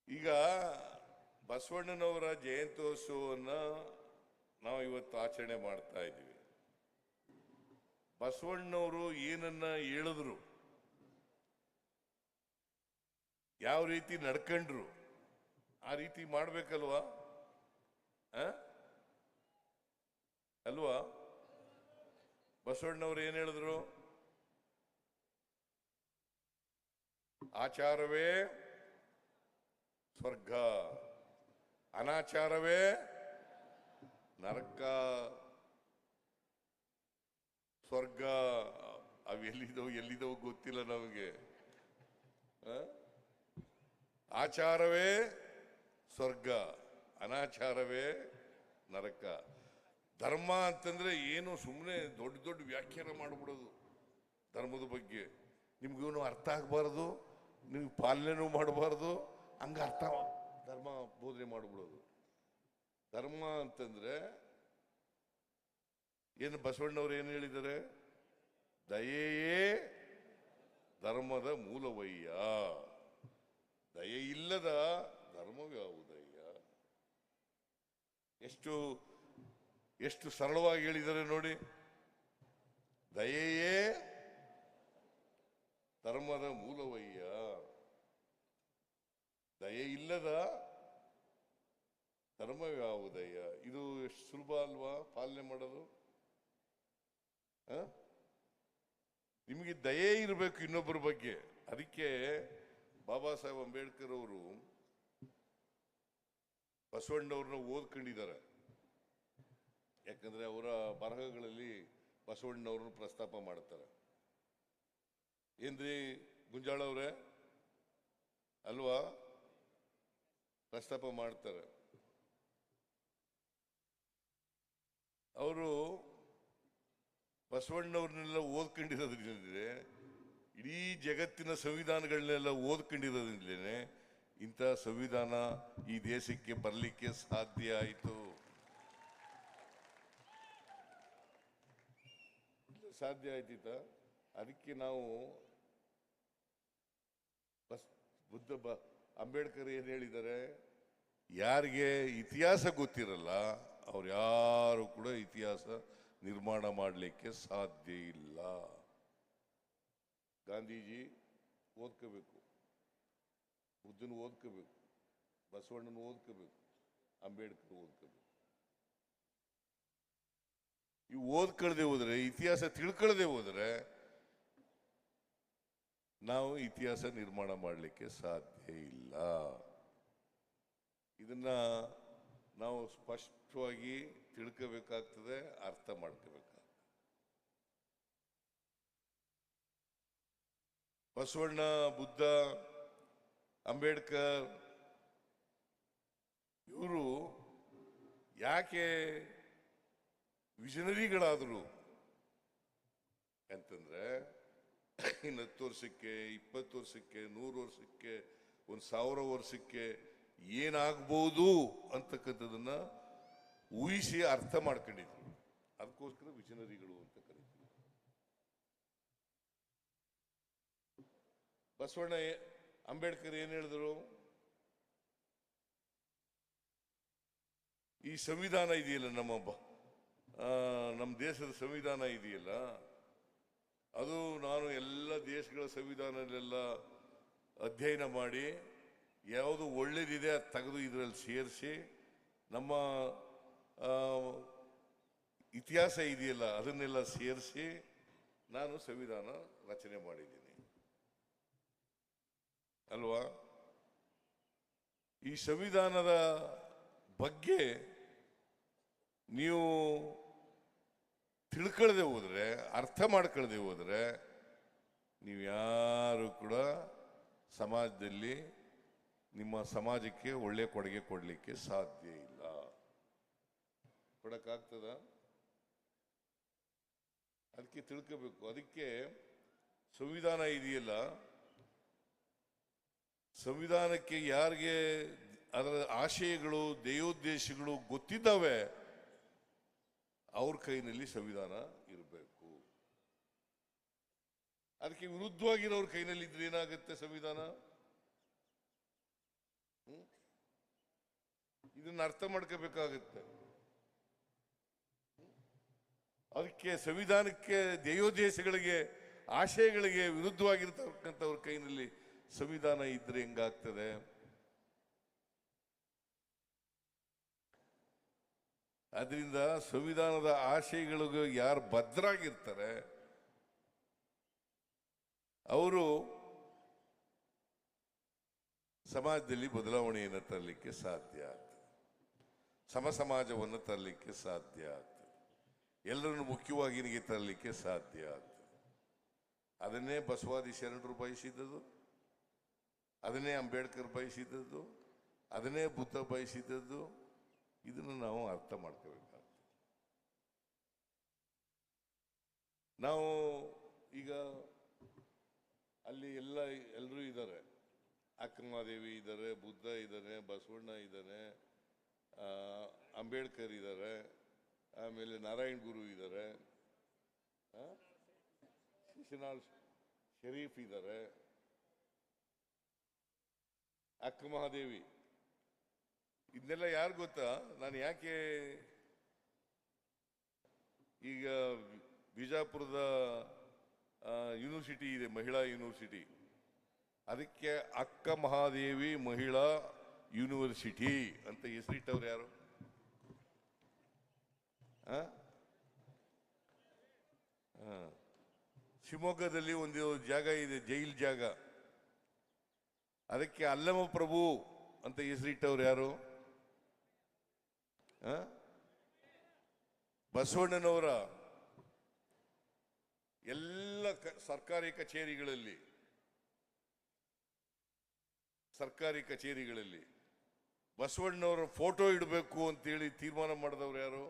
Speaker 1: ಈಗ ಬಸವಣ್ಣನವರ ಜಯಂತ್ಯೋತ್ಸವನ್ನ ನಾವು ಇವತ್ತು ಆಚರಣೆ ಮಾಡ್ತಾ ಇದ್ದೀವಿ. ಬಸವಣ್ಣನವರು ಏನನ್ನ ಹೇಳಿದ್ರು, ಯಾವ ರೀತಿ ನಡ್ಕೊಂಡ್ರು, ಆ ರೀತಿ ಮಾಡ್ಬೇಕಲ್ವಾ? ಅಲ್ವಾ? ಬಸವಣ್ಣನವರು ಏನ್ ಹೇಳಿದ್ರು? ಆಚಾರವೇ ಸ್ವರ್ಗ, ಅನಾಚಾರವೇ ನರಕ. ಸ್ವರ್ಗ ಅವು ಎಲ್ಲಿದವು ಗೊತ್ತಿಲ್ಲ ನಮಗೆ. ಆಚಾರವೇ ಸ್ವರ್ಗ, ಅನಾಚಾರವೇ ನರಕ. ಧರ್ಮ ಅಂತಂದ್ರೆ ಏನು ಸುಮ್ಮನೆ ದೊಡ್ಡ ವ್ಯಾಖ್ಯಾನ ಮಾಡ್ಬಿಡೋದು ಧರ್ಮದ ಬಗ್ಗೆ. ನಿಮ್ಗೇನು ಅರ್ಥ ಆಗಬಾರ್ದು, ನೀವು ಪಾಲನೆನೂ ಮಾಡಬಾರ್ದು, ಹಂಗ ಅರ್ಥ ಧರ್ಮ ಬೋಧನೆ ಮಾಡ್ಬಿಡೋದು. ಧರ್ಮ ಅಂತಂದ್ರೆ ಏನು? ಬಸವಣ್ಣವ್ರು ಏನು ಹೇಳಿದ್ದಾರೆ? ದಯೆಯೇ ಧರ್ಮದ ಮೂಲವಯ್ಯ, ದಯೆ ಇಲ್ಲದ ಧರ್ಮವ್ಯಾವುದಯ್ಯ. ಎಷ್ಟು ಸರಳವಾಗಿ ಹೇಳಿದ್ದಾರೆ ನೋಡಿ. ದಯೆಯೇ ಧರ್ಮದ ಮೂಲವಯ್ಯ, ದಯೆ ಇಲ್ಲದ ಧರ್ಮವ್ಯಾವುದಯ್ಯ. ಇದು ಎಷ್ಟು ಸುಲಭ ಅಲ್ವಾ ಪಾಲನೆ ಮಾಡೋದು? ನಿಮಗೆ ದಯೆ ಇರಬೇಕು ಇನ್ನೊಬ್ಬರ ಬಗ್ಗೆ. ಅದಕ್ಕೆ ಬಾಬಾ ಸಾಹೇಬ್ ಅಂಬೇಡ್ಕರ್ ಅವರು ಬಸವಣ್ಣವ್ರನ್ನ ಓದ್ಕೊಂಡಿದ್ದಾರೆ. ಯಾಕಂದ್ರೆ ಅವರ ಬರಹಗಳಲ್ಲಿ ಬಸವಣ್ಣವ್ರನ್ನ ಪ್ರಸ್ತಾಪ ಮಾಡ್ತಾರೆ. ಏನ್ರಿ ಗುಂಜಾಳ ಅವರೇ ಅಲ್ವಾ? ಪ್ರಸ್ತಾಪ ಮಾಡ್ತಾರೆ. ಅವರು ಬಸವಣ್ಣವ್ರನ್ನೆಲ್ಲ ಓದ್ಕೊಂಡಿರೋದ್ರಿಂದ, ಇಡೀ ಜಗತ್ತಿನ ಸಂವಿಧಾನಗಳನ್ನೆಲ್ಲ ಓದ್ಕೊಂಡಿರೋದ್ರಿಂದಲೇ ಇಂಥ ಸಂವಿಧಾನ ಈ ದೇಶಕ್ಕೆ ಬರಲಿಕ್ಕೆ ಸಾಧ್ಯ ಆಯಿತು. ಸಾಧ್ಯ ಆಯ್ತಿತ್ತ? ಅದಕ್ಕೆ ನಾವು ಅಂಬೇಡ್ಕರ್ ಏನು ಹೇಳಿದ್ದಾರೆ, ಯಾರಿಗೆ ಇತಿಹಾಸ ಗೊತ್ತಿರಲ್ಲ ಅವ್ರು ಯಾರು ಕೂಡ ಇತಿಹಾಸ ನಿರ್ಮಾಣ ಮಾಡಲಿಕ್ಕೆ ಸಾಧ್ಯ ಇಲ್ಲ. ಗಾಂಧೀಜಿ ಓದ್ಕೋಬೇಕು, ಬುದ್ಧನ ಓದ್ಕೋಬೇಕು, ಬಸವಣ್ಣನ ಓದ್ಕೋಬೇಕು, ಅಂಬೇಡ್ಕರ್ ಓದ್ಕೋಬೇಕು. ಇವು ಓದ್ಕೊಳ್ದೆ ಹೋದ್ರೆ, ಇತಿಹಾಸ ತಿಳ್ಕೊಳ್ದೆ ಹೋದ್ರೆ ನಾವು ಇತಿಹಾಸ ನಿರ್ಮಾಣ ಮಾಡಲಿಕ್ಕೆ ಸಾಧ್ಯ ಇಲ್ಲ. ಇದನ್ನ ನಾವು ಸ್ಪಷ್ಟವಾಗಿ ತಿಳ್ಕೋಬೇಕಾಗ್ತದೆ, ಅರ್ಥ ಮಾಡ್ಕೋಬೇಕಾಗ್ತದೆ. ಬಸವಣ್ಣ, ಬುದ್ಧ, ಅಂಬೇಡ್ಕರ್ ಇವರು ಯಾಕೆ ವಿಷನರಿಗಳಾದರು ಅಂತಂದ್ರೆ, ಇನ್ನು 10 ವರ್ಷಕ್ಕೆ, 20 ವರ್ಷಕ್ಕೆ, 100 ವರ್ಷಕ್ಕೆ, 1000 ವರ್ಷಕ್ಕೆ ಏನಾಗ್ಬೋದು ಅಂತಕ್ಕಂಥದನ್ನ ಊಹಿಸಿ ಅರ್ಥ ಮಾಡ್ಕೊಂಡಿದ್ರು. ಅದಕ್ಕೋಸ್ಕರ ವಿಷನರಿಗಳು ಅಂತ ಕರೀತೀವಿ. ಬಸವಣ್ಣ, ಅಂಬೇಡ್ಕರ್ ಏನ್ ಹೇಳಿದ್ರು, ಈ ಸಂವಿಧಾನ ಇದೆಯಲ್ಲ, ನಮ್ಮ ದೇಶದ ಸಂವಿಧಾನ ಇದೆಯಲ್ಲ, ಅದು ನಾನು ಎಲ್ಲ ದೇಶಗಳ ಸಂವಿಧಾನದಲ್ಲೆಲ್ಲ ಅಧ್ಯಯನ ಮಾಡಿ ಯಾವುದು ಒಳ್ಳೇದಿದೆ ಅದು ತೆಗೆದು ಇದರಲ್ಲಿ ಸೇರಿಸಿ ನಮ್ಮ ಇತಿಹಾಸ ಇದೆಯಲ್ಲ ಅದನ್ನೆಲ್ಲ ಸೇರಿಸಿ ನಾನು ಸಂವಿಧಾನ ರಚನೆ ಮಾಡಿದ್ದೀನಿ ಅಲ್ವಾ. ಈ ಸಂವಿಧಾನದ ಬಗ್ಗೆ ನೀವು ತಿಳ್ಕೊಳ್ಳದೆ ಹೋದ್ರೆ, ಅರ್ಥ ಮಾಡ್ಕೊಳ್ಳದೆ ಹೋದ್ರೆ, ನೀವು ಯಾರು ಕೂಡ ಸಮಾಜದಲ್ಲಿ ನಿಮ್ಮ ಸಮಾಜಕ್ಕೆ ಒಳ್ಳೆ ಕೊಡುಗೆ ಕೊಡಲಿಕ್ಕೆ ಸಾಧ್ಯ ಇಲ್ಲ. ಕೊಡಕ್ಕಾಗ್ತದ? ಅದಕ್ಕೆ ತಿಳ್ಕೋಬೇಕು. ಅದಕ್ಕೆ ಸಂವಿಧಾನ ಇದೆಯಲ್ಲ, ಸಂವಿಧಾನಕ್ಕೆ ಯಾರಿಗೆ ಅದರ ಆಶಯಗಳು, ಧ್ಯೇಯೋದ್ದೇಶಗಳು ಗೊತ್ತಿದ್ದಾವೆ ಅವ್ರ ಕೈನಲ್ಲಿ ಸಂವಿಧಾನ ಇರಬೇಕು. ಅದಕ್ಕೆ ವಿರುದ್ಧವಾಗಿರೋರ ಕೈನಲ್ಲಿ ಇದ್ರೆ ಏನಾಗುತ್ತೆ ಸಂವಿಧಾನ? ಇದನ್ನ ಅರ್ಥ ಮಾಡ್ಕೋಬೇಕಾಗುತ್ತೆ. ಅದಕ್ಕೆ ಸಂವಿಧಾನಕ್ಕೆ, ಧ್ಯೇಯೋದ್ದೇಶಗಳಿಗೆ, ಆಶಯಗಳಿಗೆ ವಿರುದ್ಧವಾಗಿರ್ತಕ್ಕಂಥವ್ರ ಕೈನಲ್ಲಿ ಸಂವಿಧಾನ ಇದ್ರೆ ಹೆಂಗಾಗ್ತದೆ? ಅದರಿಂದ ಸಂವಿಧಾನದ ಆಶಯಗಳಿಗೆ ಯಾರು ಬದ್ಧರಾಗಿರ್ತಾರೆ ಅವರು ಸಮಾಜದಲ್ಲಿ ಬದಲಾವಣೆಯನ್ನು ತರಲಿಕ್ಕೆ ಸಾಧ್ಯ ಆಗ್ತದೆ, ಸಮಾಜವನ್ನು ತರಲಿಕ್ಕೆ ಸಾಧ್ಯ ಆಗ್ತದೆ, ಎಲ್ಲರನ್ನು ಮುಖ್ಯವಾಹಿನಿಗೆ ತರಲಿಕ್ಕೆ ಸಾಧ್ಯ ಆಗ್ತದೆ. ಅದನ್ನೇ ಬಸವಾದಿ ಶರಣರು ಬಯಸಿದ್ದದು, ಅದನ್ನೇ ಅಂಬೇಡ್ಕರ್ ಬಯಸಿದ್ದದ್ದು, ಅದನ್ನೇ ಬುದ್ಧ ಬಯಸಿದ್ದದ್ದು. ಇದನ್ನು ನಾವು ಅರ್ಥ ಮಾಡ್ಕೋಬೇಕಾಗ್ತದೆ. ನಾವು ಈಗ ಅಲ್ಲಿ ಎಲ್ಲರೂ ಇದ್ದಾರೆ, ಅಕ್ಕಮಹಾದೇವಿ ಇದ್ದಾರೆ, ಬುದ್ಧ ಇದ್ದಾನೆ, ಬಸವಣ್ಣ ಇದ್ದಾನೆ, ಅಂಬೇಡ್ಕರ್ ಇದ್ದಾರೆ, ಆಮೇಲೆ ನಾರಾಯಣ್ ಗುರು ಇದ್ದಾರೆ, ಶಿಶುನಾಳ್ ಶರೀಫ್ ಇದ್ದಾರೆ, ಅಕ್ಕಮಹಾದೇವಿ. ಇದನ್ನೆಲ್ಲ ಯಾರು ಗೊತ್ತಾ? ನಾನು ಯಾಕೆ ಈಗ ಬಿಜಾಪುರದ ಯೂನಿವರ್ಸಿಟಿ ಇದೆ, ಮಹಿಳಾ ಯೂನಿವರ್ಸಿಟಿ, ಅದಕ್ಕೆ ಅಕ್ಕ ಮಹಾದೇವಿ ಮಹಿಳಾ ಯೂನಿವರ್ಸಿಟಿ ಅಂತ ಹೆಸರಿಟ್ಟವ್ರು ಯಾರು? ಶಿವಮೊಗ್ಗದಲ್ಲಿ ಒಂದು ಜಾಗ ಇದೆ, ಜೈಲ್ ಜಾಗ, ಅದಕ್ಕೆ ಅಲ್ಲಮ ಪ್ರಭು ಅಂತ ಹೆಸರಿಟ್ಟವ್ರು ಯಾರು? ಬಸವಣ್ಣನವರ ಎಲ್ಲ ಸರ್ಕಾರಿ ಕಚೇರಿಗಳಲ್ಲಿ ಬಸವಣ್ಣನವರ ಫೋಟೋ ಇಡಬೇಕು ಅಂತೇಳಿ ತೀರ್ಮಾನ ಮಾಡಿದವ್ರು ಯಾರು?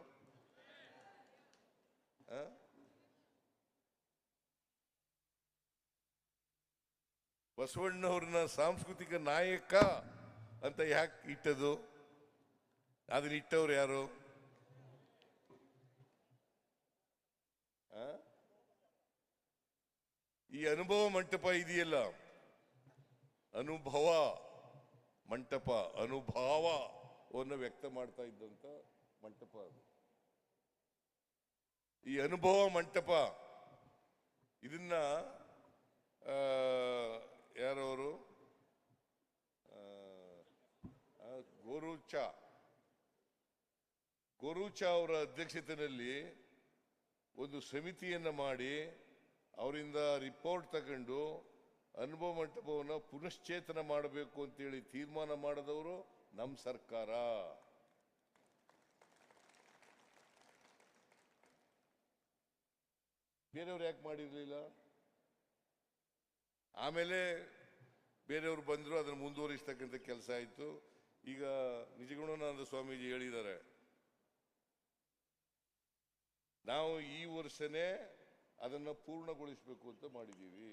Speaker 1: ಬಸವಣ್ಣವ್ರನ್ನ ಸಾಂಸ್ಕೃತಿಕ ನಾಯಕ ಅಂತ ಯಾಕೆ ಇಟ್ಟದು? ಅದನ್ನ ಇಟ್ಟವ್ರು ಯಾರು? ಈ ಅನುಭವ ಮಂಟಪ ಇದೆಯಲ್ಲ, ಅನುಭವ ಮಂಟಪ, ಅನುಭಾವವನ್ನು ವ್ಯಕ್ತ ಮಾಡ್ತಾ ಇದ್ದಂತ ಮಂಟಪ ಅದು. ಈ ಅನುಭವ ಮಂಟಪ ಇದನ್ನ ಯಾರವರು ಗೋರೂಚ ಅವರ ಅಧ್ಯಕ್ಷತೆಯಲ್ಲಿ ಒಂದು ಸಮಿತಿಯನ್ನ ಮಾಡಿ ಅವರಿಂದ ರಿಪೋರ್ಟ್ ತಗೊಂಡು ಅನುಭವ ಮಂಟಪವನ್ನು ಪುನಶ್ಚೇತನ ಮಾಡಬೇಕು ಅಂತೇಳಿ ತೀರ್ಮಾನ ಮಾಡಿದವರು ನಮ್ಮ ಸರ್ಕಾರ. ಬೇರೆಯವ್ರು ಯಾಕೆ ಮಾಡಿರ್ಲಿಲ್ಲ? ಆಮೇಲೆ ಬೇರೆಯವರು ಬಂದರು, ಅದನ್ನು ಮುಂದುವರಿಸ್ತಕ್ಕಂಥ ಕೆಲಸ ಆಯಿತು. ಈಗ ನಿಜಗುಣಾನಂದ ಸ್ವಾಮೀಜಿ ಹೇಳಿದ್ದಾರೆ, ನಾವು ಈ ವರ್ಷನೇ ಅದನ್ನು ಪೂರ್ಣಗೊಳಿಸಬೇಕು ಅಂತ ಮಾಡಿದ್ದೀವಿ.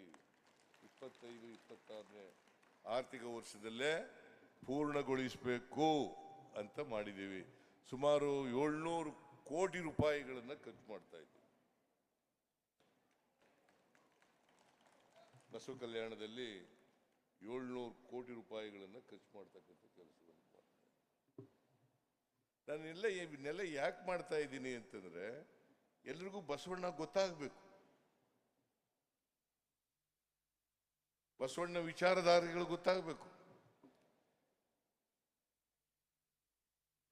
Speaker 1: 25-26ನೇ ಆರ್ಥಿಕ ವರ್ಷದಲ್ಲೇ ಪೂರ್ಣಗೊಳಿಸಬೇಕು ಅಂತ ಮಾಡಿದ್ದೀವಿ. ಸುಮಾರು 700 ಕೋಟಿ ರೂಪಾಯಿಗಳನ್ನು ಖರ್ಚು ಮಾಡ್ತಾ ಇದ್ದೀವಿ. ಬಸವ ಕಲ್ಯಾಣದಲ್ಲಿ 700 ಕೋಟಿ ರೂಪಾಯಿಗಳನ್ನು ಖರ್ಚು ಮಾಡ್ತಕ್ಕಂಥ ಕೆಲಸವನ್ನು ಮಾಡ್ತಾರೆ. ನಾನು ಇವನ್ನೆಲ್ಲ ಯಾಕೆ ಮಾಡ್ತಾ ಇದ್ದೀನಿ ಅಂತಂದ್ರೆ ಎಲ್ರಿಗೂ ಬಸವಣ್ಣ ಗೊತ್ತಾಗಬೇಕು, ಬಸವಣ್ಣ ವಿಚಾರಧಾರೆಗಳು ಗೊತ್ತಾಗಬೇಕು.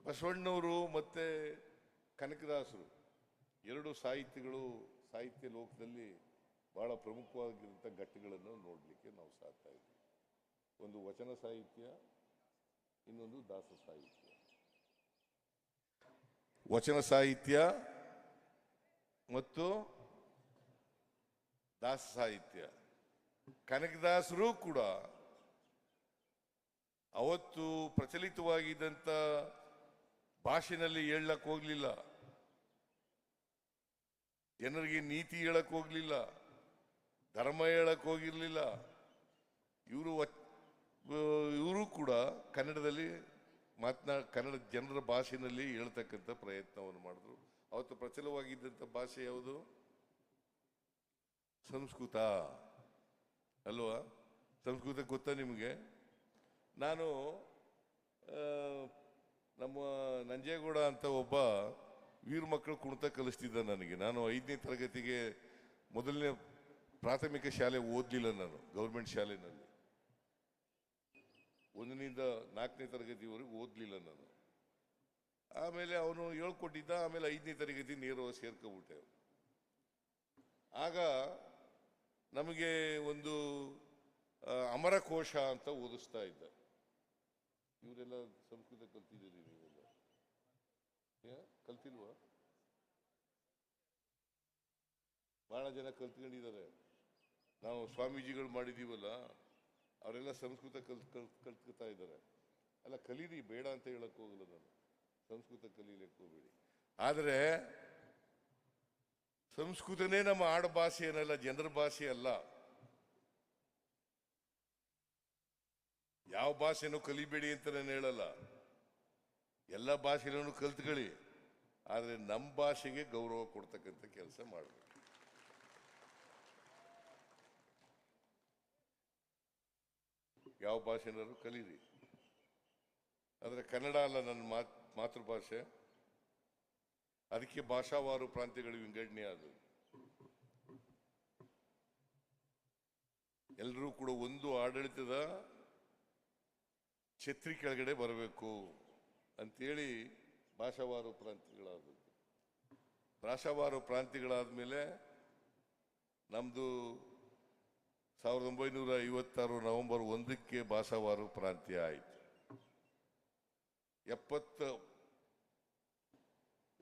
Speaker 1: ಬಸವಣ್ಣವರು ಮತ್ತೆ ಕನಕದಾಸರು ಎರಡು ಸಾಹಿತ್ಯಗಳು ಸಾಹಿತ್ಯ ಲೋಕದಲ್ಲಿ ಬಹಳ ಪ್ರಮುಖವಾಗಿರುವಂಥ ಘಟ್ಟಗಳನ್ನು ನೋಡಲಿಕ್ಕೆ ನಾವು ಸಾಧ್ತಾ ಇದ್ದೀವಿ. ಒಂದು ವಚನ ಸಾಹಿತ್ಯ, ಇನ್ನೊಂದು ದಾಸ ಸಾಹಿತ್ಯ. ವಚನ ಸಾಹಿತ್ಯ ಮತ್ತು ದಾಸ ಸಾಹಿತ್ಯ. ಕನಕದಾಸರು ಕೂಡ ಅವತ್ತು ಪ್ರಚಲಿತವಾಗಿದ್ದಂಥ ಭಾಷೆನಲ್ಲಿ ಹೇಳಕ್ ಹೋಗ್ಲಿಲ್ಲ, ಜನರಿಗೆ ನೀತಿ ಹೇಳಕ್ ಹೋಗ್ಲಿಲ್ಲ, ಧರ್ಮ ಹೇಳಕ್ ಹೋಗಿರ್ಲಿಲ್ಲ. ಇವರು ಕೂಡ ಕನ್ನಡದಲ್ಲಿ ಕನ್ನಡ ಜನರ ಭಾಷೆಯಲ್ಲಿ ಹೇಳ್ತಕ್ಕಂಥ ಪ್ರಯತ್ನವನ್ನು ಮಾಡಿದ್ರು. ಅವತ್ತು ಪ್ರಚಲವಾಗಿದ್ದಂಥ ಭಾಷೆ ಯಾವುದು? ಸಂಸ್ಕೃತ ಅಲ್ವಾ? ಸಂಸ್ಕೃತ ಗೊತ್ತಾ ನಿಮಗೆ? ನಾನು ನಮ್ಮ ನಂಜೇಗೌಡ ಅಂತ ಒಬ್ಬ ವೀರ ಮಕ್ಕಳು ಕುಣಿತ ಕಲಿಸ್ತಿದ್ದ ನನಗೆ. ನಾನು 5ನೇ ತರಗತಿಗೆ ಮೊದಲನೇ ಪ್ರಾಥಮಿಕ ಶಾಲೆ ಓದಲಿಲ್ಲ, ನಾನು ಗೌರ್ಮೆಂಟ್ ಶಾಲೆನಲ್ಲಿ 1ರಿಂದ 4ನೇ ತರಗತಿವರೆಗೂ ಓದಲಿಲ್ಲ ನಾನು. ಆಮೇಲೆ ಅವನು ಹೇಳ್ಕೊಟ್ಟಿದ್ದ. ಆಮೇಲೆ 5ನೇ ತರಗತಿ ನೇರವಾಗಿ ಸೇರ್ಕೊಬಿಟ್ಟೆ. ಆಗ ನಮಗೆ ಒಂದು ಅಮರಕೋಶ ಅಂತ ಓದಿಸ್ತಾ ಇದ್ದ. ಇವರೆಲ್ಲ ಸಂಸ್ಕೃತ ಕಲ್ತಿದ್ದೀರಿ? ನೀವೆಲ್ಲ ಕಲ್ತಿಲ್ವಾ? ಬಹಳ ಜನ ಕಲ್ತ್ಕೊಂಡಿದ್ದಾರೆ. ನಾವು ಸ್ವಾಮೀಜಿಗಳು ಮಾಡಿದೀವಲ್ಲ, ಅವರೆಲ್ಲ ಸಂಸ್ಕೃತ ಕಲ್ತ್ಕೊತಾ ಇದ್ದಾರೆ. ಅಲ್ಲ, ಕಲೀರಿ, ಬೇಡ ಅಂತ ಹೇಳಕ್ ಹೋಗಲ್ಲ ನಾನು. ಸಂಸ್ಕೃತ ಕಲೀಲಿಕ್ಕೆ ಹೋಗ್ಬೇಡಿ. ಆದರೆ ಸಂಸ್ಕೃತನೇ ನಮ್ಮ ಆಡು ಭಾಷೆ ಏನಲ್ಲ, ಜನರ ಭಾಷೆ ಅಲ್ಲ. ಯಾವ ಭಾಷೆನೂ ಕಲಿಬೇಡಿ ಅಂತ ನಾನು ಹೇಳಲ್ಲ, ಎಲ್ಲ ಭಾಷೆನೂ ಕಲ್ತ್ಕೊಳ್ಳಿ. ಆದರೆ ನಮ್ಮ ಭಾಷೆಗೆ ಗೌರವ ಕೊಡ್ತಕ್ಕಂಥ ಕೆಲಸ ಮಾಡಬೇಕು. ಯಾವ ಭಾಷೆನಾದ್ರು ಕಲೀರಿ, ಆದರೆ ಕನ್ನಡ ಅಲ್ಲ ನನ್ನ ಮಾತೃಭಾಷೆ. ಅದಕ್ಕೆ ಭಾಷಾವಾರು ಪ್ರಾಂತ್ಯಗಳು ವಿಂಗಡಣೆ ಆದವು. ಎಲ್ಲರೂ ಕೂಡ ಒಂದು ಆಡಳಿತದ ಛತ್ರಿ ಕೆಳಗಡೆ ಬರಬೇಕು ಅಂತೇಳಿ ಭಾಷಾವಾರು ಪ್ರಾಂತ್ಯಗಳಾದವು. ಭಾಷಾವಾರು ಪ್ರಾಂತ್ಯಗಳಾದ್ಮೇಲೆ ನಮ್ದು 1956 ನವೆಂಬರ್ 1ಕ್ಕೆ ಭಾಷಾವಾರು ಪ್ರಾಂತ್ಯ ಆಯಿತು.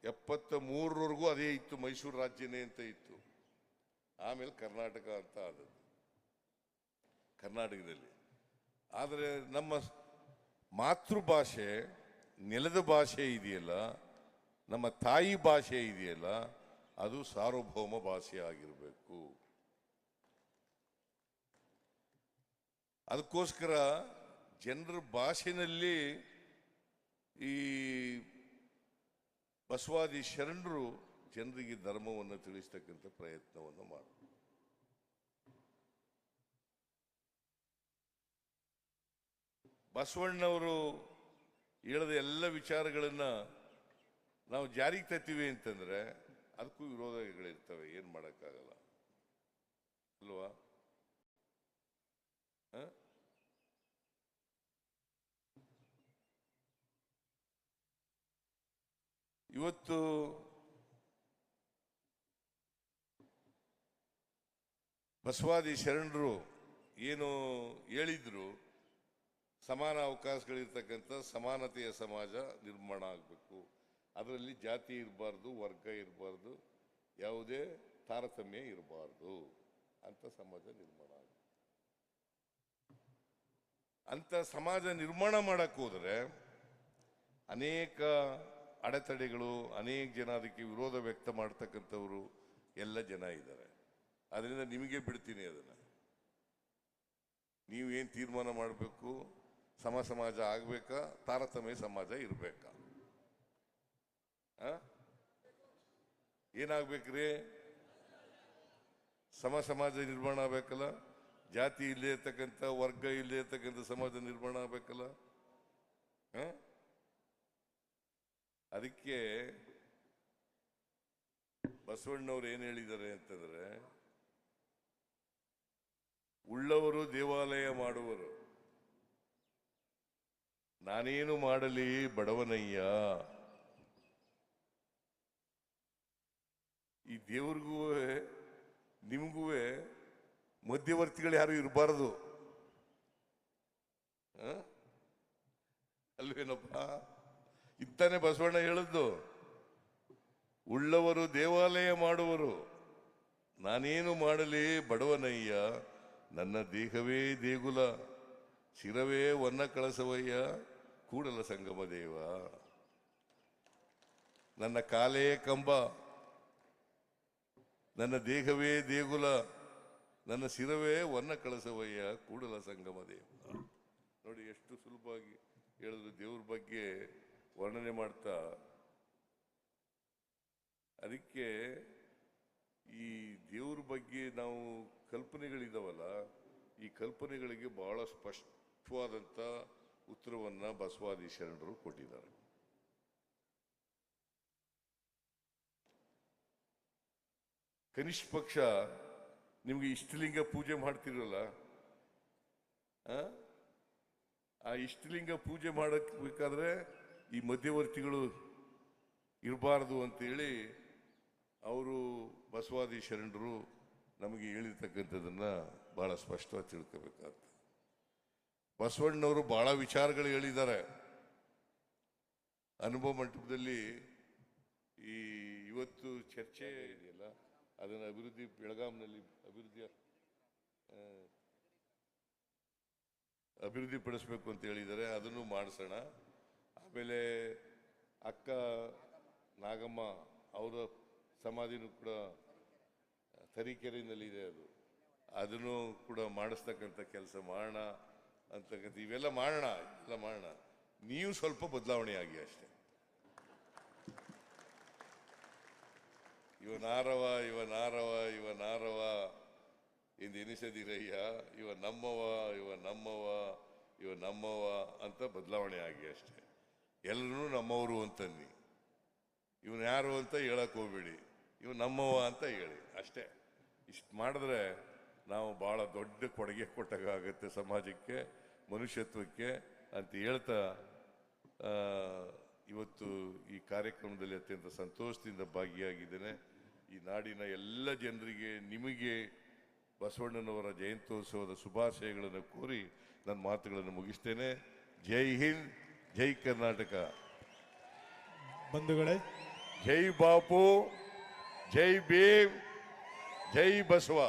Speaker 1: 73ರವರೆಗೂ ಅದೇ ಇತ್ತು, ಮೈಸೂರು ರಾಜ್ಯನೇ ಅಂತ ಇತ್ತು. ಆಮೇಲೆ ಕರ್ನಾಟಕ ಅಂತ ಆದದ್ದು ಕರ್ನಾಟಕದಲ್ಲಿ. ಆದರೆ ನಮ್ಮ ಮಾತೃಭಾಷೆ, ನೆಲದ ಭಾಷೆ ಇದೆಯಲ್ಲ, ನಮ್ಮ ತಾಯಿ ಭಾಷೆ ಇದೆಯಲ್ಲ, ಅದು ಸಾರ್ವಭೌಮ ಭಾಷೆ ಆಗಿರಬೇಕು. ಅದಕ್ಕೋಸ್ಕರ ಜನರ ಭಾಷೆನಲ್ಲಿ ಈ ಬಸವಾದಿ ಶರಣರು ಜನರಿಗೆ ಧರ್ಮವನ್ನು ತಿಳಿಸ್ತಕ್ಕಂಥ ಪ್ರಯತ್ನವನ್ನು ಮಾಡಿದ್ರು. ಬಸವಣ್ಣವರು ಹೇಳಿದ ಎಲ್ಲ ವಿಚಾರಗಳನ್ನ ನಾವು ಜಾರಿಗೆ ತರ್ತೀವಿ ಅಂತಂದ್ರೆ ಅದಕ್ಕೂ ವಿರೋಧಗಳಿರ್ತವೆ, ಏನ್ ಮಾಡಕ್ಕಾಗಲ್ಲ ಅಲ್ವಾ? ಇವತ್ತು ಬಸವಾದಿ ಶರಣರು ಏನು ಹೇಳಿದ್ರು, ಸಮಾನ ಅವಕಾಶಗಳಿರ್ತಕ್ಕಂಥ ಸಮಾನತೆಯ ಸಮಾಜ ನಿರ್ಮಾಣ ಆಗಬೇಕು, ಅದರಲ್ಲಿ ಜಾತಿ ಇರಬಾರ್ದು, ವರ್ಗ ಇರಬಾರ್ದು, ಯಾವುದೇ ತಾರತಮ್ಯ ಇರಬಾರ್ದು ಅಂತ ಸಮಾಜ ನಿರ್ಮಾಣ ಆಗುತ್ತೆ. ಅಂತ ಸಮಾಜ ನಿರ್ಮಾಣ ಮಾಡಕ್ಕೆ ಹೋದರೆ ಅನೇಕ ಅಡೆತಡೆಗಳು, ಅನೇಕ ಜನ ಅದಕ್ಕೆ ವಿರೋಧ ವ್ಯಕ್ತ ಮಾಡ್ತಕ್ಕಂಥವರು ಎಲ್ಲ ಜನ ಇದ್ದಾರೆ. ಅದರಿಂದ ನಿಮಗೆ ಬಿಡ್ತೀನಿ, ಅದನ್ನು ನೀವೇನು ತೀರ್ಮಾನ ಮಾಡಬೇಕು. ಸಮ ಸಮಾಜ ಆಗ್ಬೇಕಾ, ತಾರತಮ್ಯ ಸಮಾಜ ಇರಬೇಕಾ? ಏನಾಗ್ಬೇಕ್ರಿ? ಸಮ ಸಮಾಜ ನಿರ್ಮಾಣ ಆಗ್ಬೇಕಲ್ಲ, ಜಾತಿ ಇಲ್ಲೇ ಇರ್ತಕ್ಕಂಥ, ವರ್ಗ ಇಲ್ಲೇ ಇರ್ತಕ್ಕಂಥ ಸಮಾಜ ನಿರ್ಮಾಣ ಆಗ್ಬೇಕಲ್ಲ. ಅದಕ್ಕೆ ಬಸವಣ್ಣವ್ರು ಏನ್ ಹೇಳಿದ್ದಾರೆ ಅಂತಂದ್ರೆ, ಉಳ್ಳವರು ದೇವಾಲಯ ಮಾಡುವರು, ನಾನೇನು ಮಾಡಲಿ ಬಡವನಯ್ಯ. ಈ ದೇವ್ರಿಗೂ ನಿಮ್ಗೂ ಮಧ್ಯವರ್ತಿಗಳು ಯಾರು ಇರಬಾರದು ಅಲ್ವೇನಪ್ಪ? ಇತ್ತಾನೆ ಬಸವಣ್ಣ ಹೇಳಿದ್ದು, ಉಳ್ಳವರು ದೇವಾಲಯ ಮಾಡುವರು, ನಾನೇನು ಮಾಡಲಿ ಬಡವನಯ್ಯ, ನನ್ನ ದೇಹವೇ ದೇಗುಲ, ಶಿರವೇ ವನ್ನ ಕಳಸವಯ್ಯ, ಕೂಡಲ ಸಂಗಮ ದೇವ. ನನ್ನ ಕಾಲೇ ಕಂಬ, ನನ್ನ ದೇಹವೇ ದೇಗುಲ, ನನ್ನ ಶಿರವೇ ವನ್ನ ಕಳಸವಯ್ಯ, ಕೂಡಲ ಸಂಗಮ ದೇವ. ನೋಡಿ ಎಷ್ಟು ಸುಲಭವಾಗಿ ಹೇಳಿದ್ರು ದೇವ್ರ ಬಗ್ಗೆ ವರ್ಣನೆ ಮಾಡ್ತಾ. ಅದಕ್ಕೆ ಈ ದೇವ್ರ ಬಗ್ಗೆ ನಾವು ಕಲ್ಪನೆಗಳಿದಾವಲ್ಲ, ಈ ಕಲ್ಪನೆಗಳಿಗೆ ಬಹಳ ಸ್ಪಷ್ಟವಾದಂಥ ಉತ್ತರವನ್ನ ಬಸವಾದಿ ಶರಣರು ಕೊಟ್ಟಿದ್ದಾರೆ. ಕನಿಷ್ಠ ಪಕ್ಷ ನಿಮ್ಗೆ ಇಷ್ಟಲಿಂಗ ಪೂಜೆ ಮಾಡ್ತಿರಲ್ಲ, ಆ ಇಷ್ಟಲಿಂಗ ಪೂಜೆ ಮಾಡಬೇಕಾದ್ರೆ ಈ ಮಧ್ಯವರ್ತಿಗಳು ಇರಬಾರ್ದು ಅಂತೇಳಿ ಅವರು ಬಸವಾದಿ ಶರಣರು ನಮಗೆ ಹೇಳಿರ್ತಕ್ಕಂಥದ್ದನ್ನ ಬಹಳ ಸ್ಪಷ್ಟವಾಗಿ ತಿಳ್ಕೋಬೇಕಾಗ್ತದೆ. ಬಸವಣ್ಣವರು ಬಹಳ ವಿಚಾರಗಳು ಹೇಳಿದ್ದಾರೆ. ಅನುಭವ ಮಂಟಪದಲ್ಲಿ ಈ ಇವತ್ತು ಚರ್ಚೆ ಇದೆಯಲ್ಲ, ಅದನ್ನು ಅಭಿವೃದ್ಧಿ, ಬೆಳಗಾಂನಲ್ಲಿ ಅಭಿವೃದ್ಧಿ ಪಡಿಸ್ಬೇಕು ಅಂತ ಹೇಳಿದ್ದಾರೆ, ಅದನ್ನು ಮಾಡಿಸೋಣ. ಆಮೇಲೆ ಅಕ್ಕ ನಾಗಮ್ಮ ಅವರ ಸಮಾಧಿನೂ ಕೂಡ ತರೀಕೆರೆನಲ್ಲಿದೆ, ಅದನ್ನು ಕೂಡ ಮಾಡಿಸ್ತಕ್ಕಂಥ ಕೆಲಸ ಮಾಡೋಣ ಅಂತಕ್ಕಂಥ, ಇವೆಲ್ಲ ಮಾಡೋಣ, ಎಲ್ಲ ಮಾಡೋಣ. ನೀವು ಸ್ವಲ್ಪ ಬದಲಾವಣೆ ಆಗಿ ಅಷ್ಟೇ. ಇವ ನಾರವ ಇವ ನಾರವ ಇವ ನಾರವ ಎಂದು ಎನಿಸದಿರಯ್ಯ, ಇವ ನಮ್ಮವ ಇವ ನಮ್ಮವ ಇವ ನಮ್ಮವ ಅಂತ ಬದಲಾವಣೆ ಆಗಿ ಅಷ್ಟೇ. ಎಲ್ಲರೂ ನಮ್ಮವರು ಅಂತನ್ನಿ, ಇವನು ಯಾರು ಅಂತ ಹೇಳಕ್ ಹೋಗ್ಬೇಡಿ, ಇವ್ ನಮ್ಮವ ಅಂತ ಹೇಳಿ ಅಷ್ಟೇ. ಇಷ್ಟು ಮಾಡಿದ್ರೆ ನಾವು ಬಹಳ ದೊಡ್ಡ ಕೊಡುಗೆ ಕೊಟ್ಟಾಗುತ್ತೆ ಸಮಾಜಕ್ಕೆ, ಮನುಷ್ಯತ್ವಕ್ಕೆ ಅಂತ ಹೇಳ್ತಾ ಇವತ್ತು ಈ ಕಾರ್ಯಕ್ರಮದಲ್ಲಿ ಅತ್ಯಂತ ಸಂತೋಷದಿಂದ ಭಾಗಿಯಾಗಿದ್ದೇನೆ. ಈ ನಾಡಿನ ಎಲ್ಲ ಜನರಿಗೆ, ನಿಮಗೆ ಬಸವಣ್ಣನವರ ಜಯಂತ್ಯೋತ್ಸವದ ಶುಭಾಶಯಗಳನ್ನು ಕೋರಿ ನನ್ನ ಮಾತುಗಳನ್ನು ಮುಗಿಸ್ತೇನೆ. ಜೈ ಹಿಂದ್, ಜೈ ಕರ್ನಾಟಕ.
Speaker 2: ಬಂಧುಗಳೇ,
Speaker 1: ಜೈ ಬಾಪು, ಜೈ ಭೀಮ್, ಜೈ ಬಸವ.